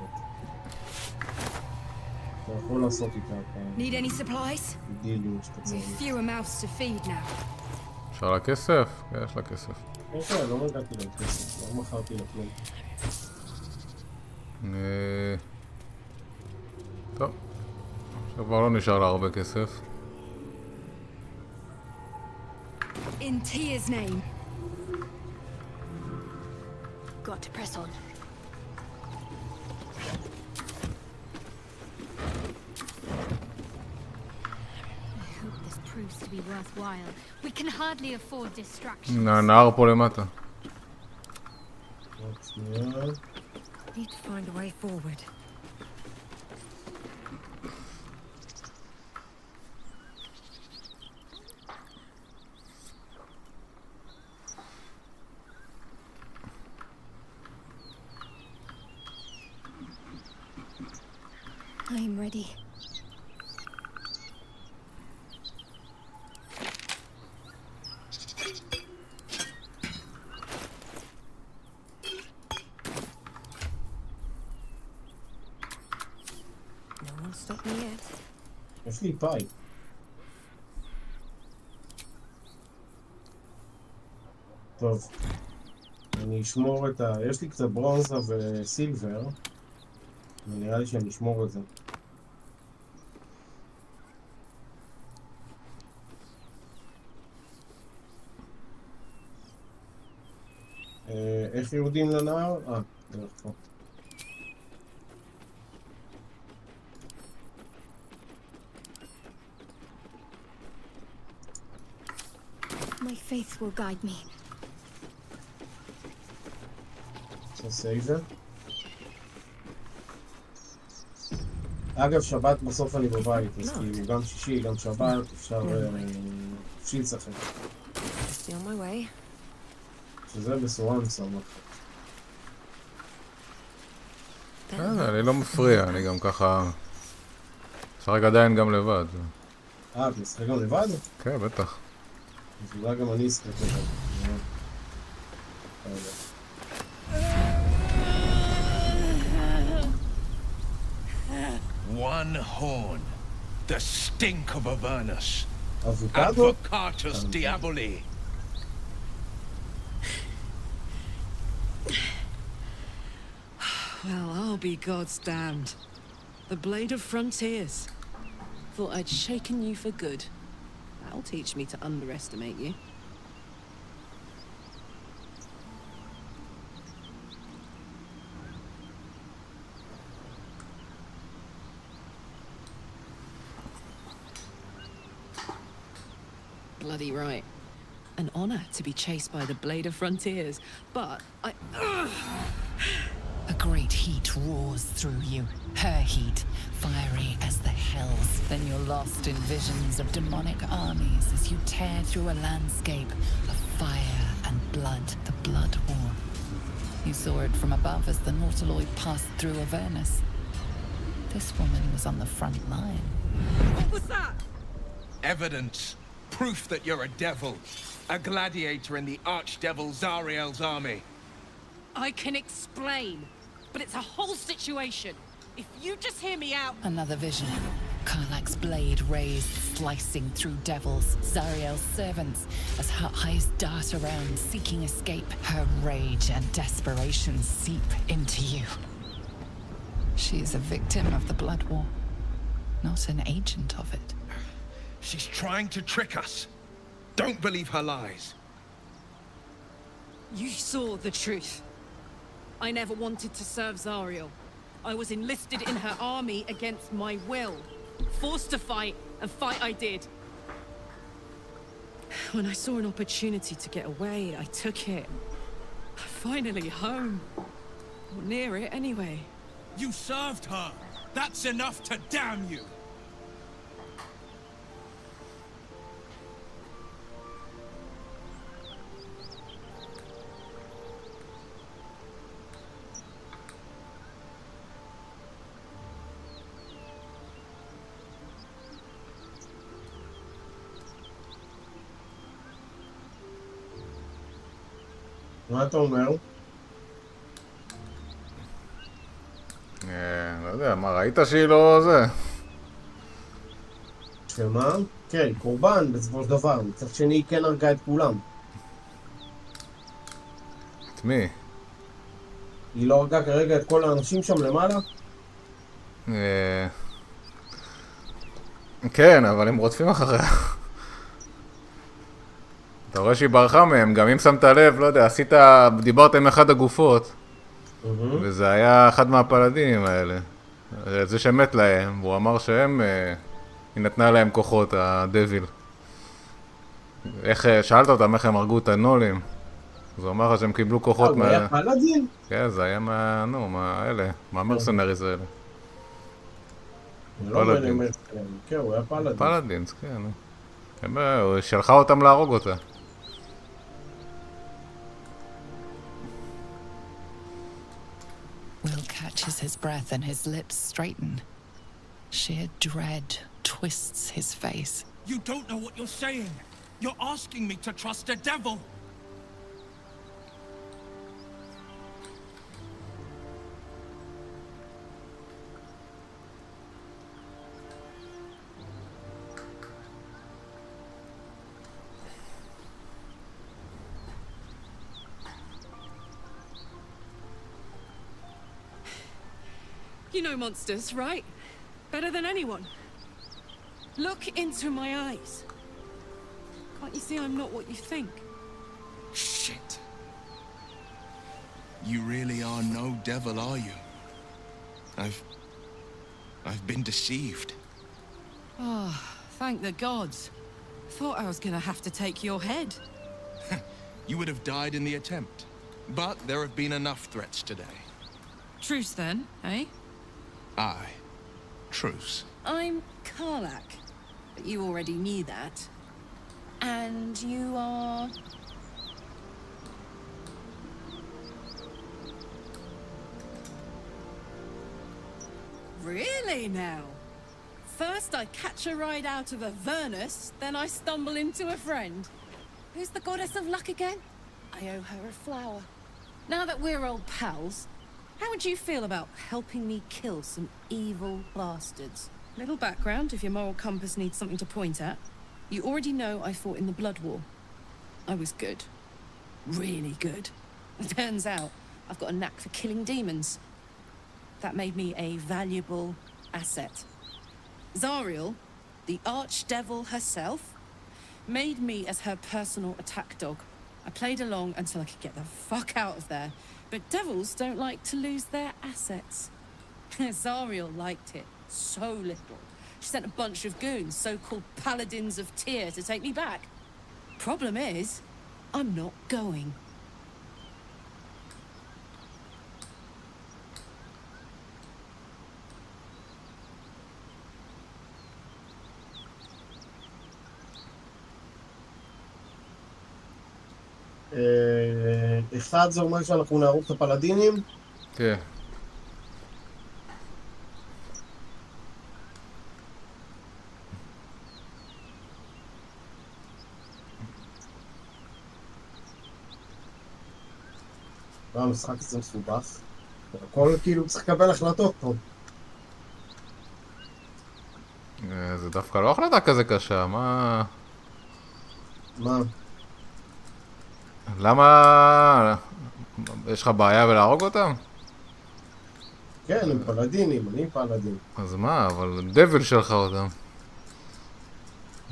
אתה יכול לעשות איתה פעם. Need any supplies? דילים שאתה צריך. We've fewer mouths to feed now. אפשר לה כסף? כן, יש לה כסף. כן, לא נגעתי לה כסף, לא מכרתי לה כלום. טוב. עכשיו כבר לא נשאר לה הרבה כסף. In Tyr's name. Got to press on. I hope this proves to be worthwhile. We can hardly afford distractions. נער פה למטה. Need to find a way forward. I'm ready. No one stopped me yet. יש לי פייפ. טוב. אני אשמור את ה... יש לי קצת ברונזה וסילבר. ונראה לי שאני אשמור את זה. איך יורדים לנהר? דרך פה. My faith will guide me. עושה סייבר. אגב, שבת בסוף אני בבית, אז כאילו גם שישי, גם שבת, אפשר לשחק. Be on my way. שזה בסורן מסוימת. אני לא מפריע, אני גם ככה... משחק עדיין גם לבד. אתה משחק גם לבד? כן, בטח. אז אולי גם אני אשחק לבד. One horn, the stink of Avernus. אבוקדו? Advocatus diaboli. Well, I'll be God's damned. The Blade of Frontiers. Thought I'd shaken you for good. That'll teach me to underestimate you. Bloody right. An honor to be chased by the Blade of Frontiers, but I... A great heat roars through you. Her heat, fiery as the hells. Then you're lost in visions of demonic armies as you tear through a landscape of fire and blood, the Blood War. You saw it from above as the Nautiloid passed through Avernus. This woman was on the front line. What was that? Evidence. Proof that you're a devil. A gladiator in the archdevil Zariel's army. I can explain, but it's a whole situation. If you just hear me out... Another vision. Karlach's blade raised, slicing through devils, Zariel's servants, as her eyes dart around, seeking escape. Her rage and desperation seep into you. She is a victim of the Blood War, not an agent of it. She's trying to trick us. Don't believe her lies. You saw the truth. I never wanted to serve Zariel. I was enlisted in her army against my will. Forced to fight, and fight I did. When I saw an opportunity to get away, I took it. Finally home. Or near it, anyway. You served her. That's enough to damn you. מה אתה אומר? לא יודע, מה, ראית שהיא לא זה? שמה? כן, קורבן בסופו של דבר, מצד שני היא כן הרגה את כולם. את מי? היא לא הרגה כרגע את כל האנשים שם למעלה? כן, אבל הם רודפים אחריה. אתה רואה שהיא ברחה מהם, גם אם שמת לב, לא יודע, דיברת עם אחד הגופות, וזה היה אחד מהפלדינים האלה. זה שמת להם, והוא אמר שהם, היא נתנה להם כוחות, הדביל. שאלת אותם איך הם הרגו את הנולים, אז הוא אמר שהם קיבלו כוחות הוא היה פלדין? כן, זה היה מהמרסנריז האלה. לא מרסנריז, כן, הוא היה פלדין. פלדינס, כן. הוא שלחה אותם להרוג אותה. Will catches his breath and his lips straighten. Sheer dread twists his face. You don't know what you're saying. You're asking me to trust a devil. You know monsters, right? Better than anyone. Look into my eyes. Can't you see I'm not what you think? Shit. You really are no devil, are you? I've been deceived. Oh, thank the gods. Thought I was gonna have to take your head. You would have died in the attempt. But there have been enough threats today. Truce then, eh? Aye. Truce. I'm Karlach. But you already knew that. And you are... Really now? First I catch a ride out of Avernus, then I stumble into a friend. Who's the goddess of luck again? I owe her a flower. Now that we're old pals, how would you feel about helping me kill some evil bastards? Little background if your moral compass needs something to point at. You already know I fought in the Blood War. I was good. Really good. It turns out I've got a knack for killing demons. That made me a valuable asset. Zariel, the archdevil herself, made me as her personal attack dog. I played along until I could get the fuck out of there. But devils don't like to lose their assets. Zariel liked it so little. She sent a bunch of goons, so-called paladins of Tyr, to take me back. Problem is, I'm not going. אחד זה אומר שאנחנו נערוך את הפלדינים? כן. המשחק הזה מסובך. הכל כאילו צריך לקבל החלטות פה. זה דווקא לא החלטה כזה קשה, מה... מה? למה... יש לך בעיה בלהרוג אותם? כן, הם פלדינים, אני פלדין. אז מה, אבל דבל שלך אותם.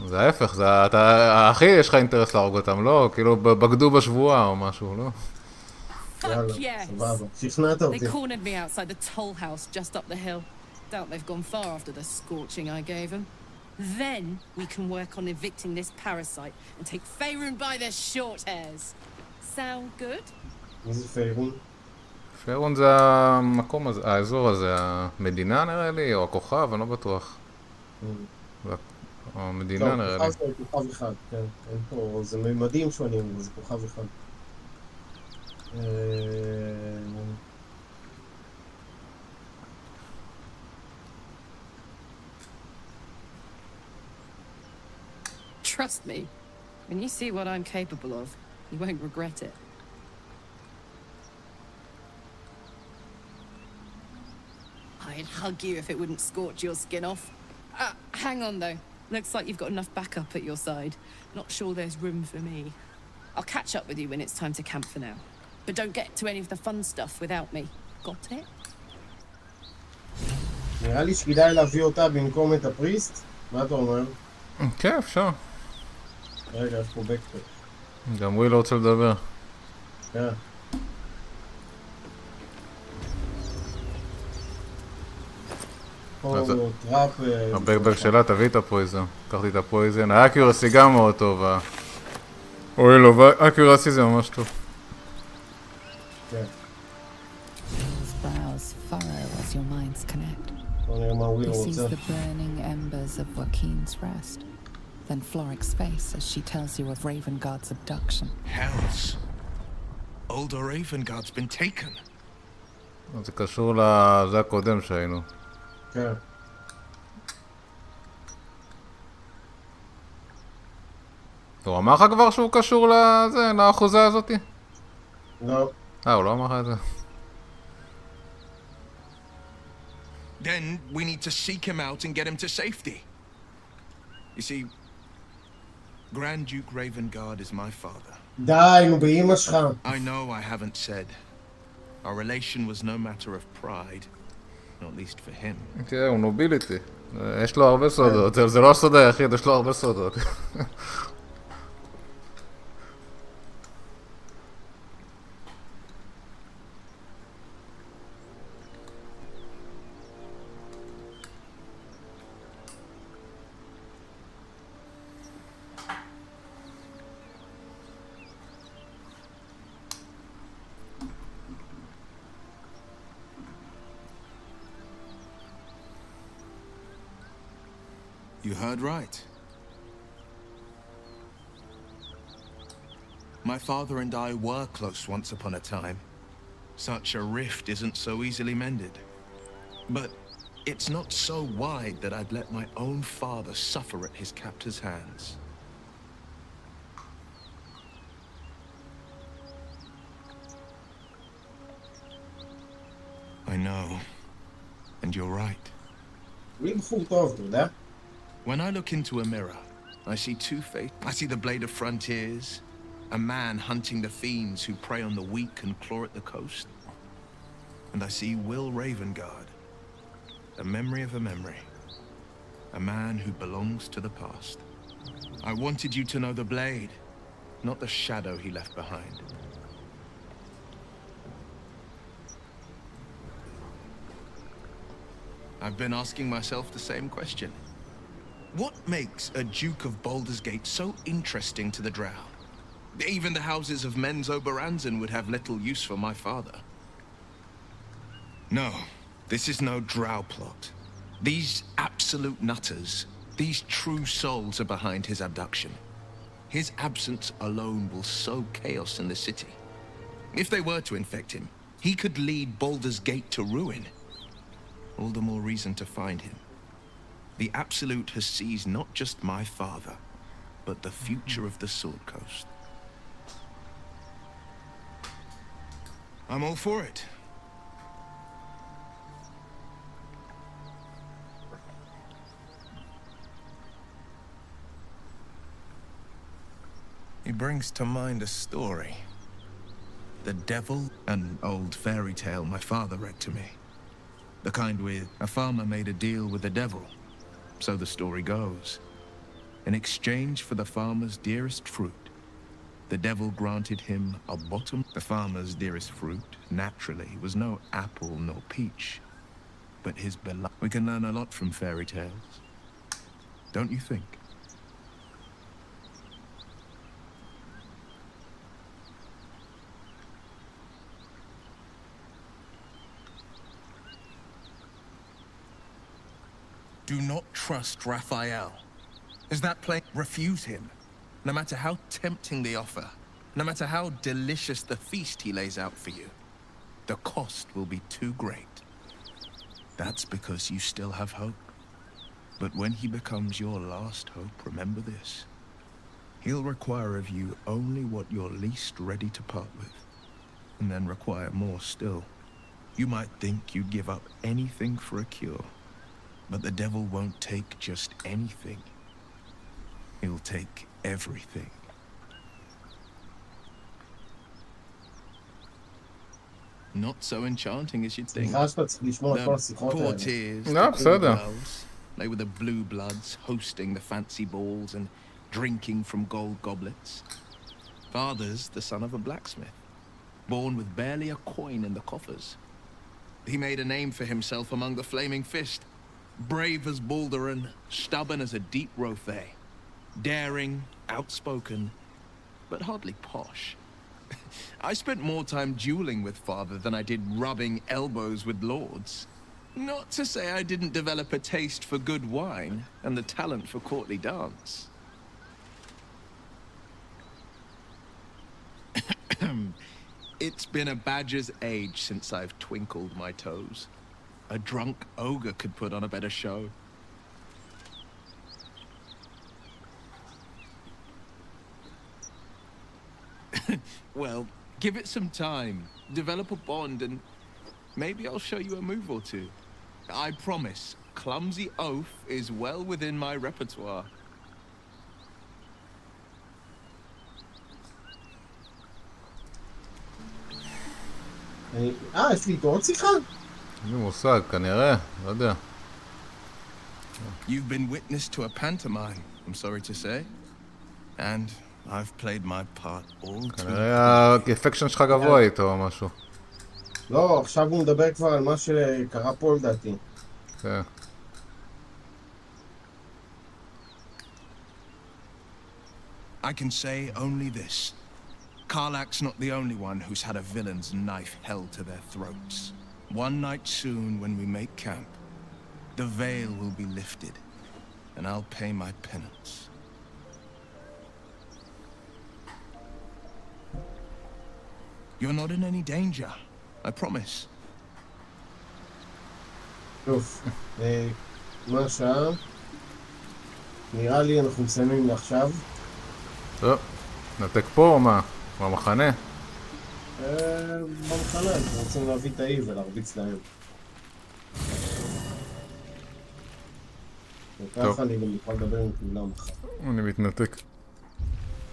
זה ההפך, זה... אתה... אחי, יש לך אינטרס להרוג אותם, לא? כאילו בגדו בשבועה או משהו, לא? Fuck yes! שכנעת אותי. They cornered me outside the toll house just up the hill. Doubt they've gone far after the scorching I gave them. Then we can work on evicting this parasite and take Faerun by the short hairs. Sound good? מי זה פיירון? פיירון זה המקום הזה, האזור הזה, המדינה נראה לי, או הכוכב, אני לא בטוח. המדינה נראה לי. כוכב זה כוכב אחד, כן. אין פה, זה ממדים שונים, זה כוכב אחד. Trust me, when you see what I'm capable of, you won't regret it. I'd hug you if it wouldn't scorch your skin off. Hang on though. Looks like you've got enough backup at your side. Not sure there's room for me. I'll catch up with you when it's time to camp for now. But don't get to any of the fun stuff without me. Got it? נראה לי שכדאי להביא אותה במקום את הפריסט. מה אתה אומר? כן, אפשר. רגע, יש פה בקפק. גם הוא לא רוצה לדבר. כן. הבקבק שלה, תביא את הפויזן. לקחתי את הפויזן. האקיורסי גם מאוד טוב. אוי לא, האקיורסי זה ממש טוב. כן. Brows furrow as your minds connect. He sees the burning embers of Joaquin's rest. Then Floric's face as she tells you of Ravengard's abduction. Hells. Older Ravengard's been taken. זה קשור לזה הקודם שהיינו. כן. הוא אמר לך כבר שהוא קשור לזה, לאחוזה הזאתי? לא. הוא לא אמר לך את זה. Then we need to seek him out and get him to safety. You see, Grand Duke Ravengard is my father. די, נו באמא שלך. I know I haven't said. Our relation was no matter of pride, not least for him. כן, הוא נוביליטי. יש לו הרבה סודות, זה לא הסוד היחיד, יש לו הרבה סודות. You heard right. My father and I were close once upon a time. Such a rift isn't so easily mended. But it's not so wide that I'd let my own father suffer at his captor's hands. I know. And you're right. מי בחור טוב, אתה יודע? When I look into a mirror, I see two faces. I see the Blade of Frontiers, a man hunting the fiends who prey on the weak and claw at the coast. And I see Will Ravengard, a memory of a memory, a man who belongs to the past. I wanted you to know the Blade, not the shadow he left behind. I've been asking myself the same question. What makes a Duke of Baldur's Gate so interesting to the Drow? Even the houses of Men's Oberanzen would have little use for my father. No, this is no Drow plot. These absolute nutters, these true souls are behind his abduction. His absence alone will sow chaos in the city. If they were to infect him, he could lead Baldur's Gate to ruin. All the more reason to find him. The Absolute has seized not just my father, but the future of the Sword Coast. I'm all for it. He brings to mind a story. The devil, an old fairy tale my father read to me. The kind where a farmer made a deal with the devil. So the story goes. In exchange for the farmer's dearest fruit, the devil granted him a bottom. The farmer's dearest fruit, naturally, was no apple nor peach, but his beloved. We can learn a lot from fairy tales, don't you think? Do not trust Raphael. Is that plain? Refuse him. No matter how tempting the offer, no matter how delicious the feast he lays out for you, the cost will be too great. That's because you still have hope. But when he becomes your last hope, remember this. He'll require of you only what you're least ready to part with, and then require more still. You might think you'd give up anything for a cure. But the devil won't take just anything. He'll take everything. Not so enchanting as you'd think. The courtiers, No, בסדר. they were the blue bloods hosting the fancy balls and drinking from gold goblets. Father's the son of a blacksmith, born with barely a coin in the coffers. He made a name for himself among the Flaming Fist. Brave as Baldur and stubborn as a deep Rothay. Daring, outspoken, but hardly posh. I spent more time dueling with father than I did rubbing elbows with lords. Not to say I didn't develop a taste for good wine and the talent for courtly dance. It's been a badger's age since I've twinkled my toes. A drunk ogre could put on a better show. Well, give it some time. Develop a bond and maybe I'll show you a move or two. I promise, clumsy oath is well within my repertoire. יש לי איתו עוד שיחה? אין לי מושג, כנראה, לא יודע. You've been witness to a pantomime, I'm sorry to say. And I've played my part all too. כנראה האפקשן שלך גבוה איתו או משהו. לא, עכשיו הוא מדבר כבר על מה שקרה פה לדעתי. כן. I can say only this. Karlach's not the only one who's had a villain's knife held to their throats. One night soon, when we make camp, the veil will be lifted, and I'll pay my penance. You're not in any danger, I promise. טוב, מה השעה? נראה לי אנחנו מסיימים לעכשיו. טוב, נתק פה או מה? במחנה? במחנה, אנחנו רוצים להביא את האי ולהרביץ להם. וככה אני גם יכול לדבר עם כולם אחר. אני מתנתק.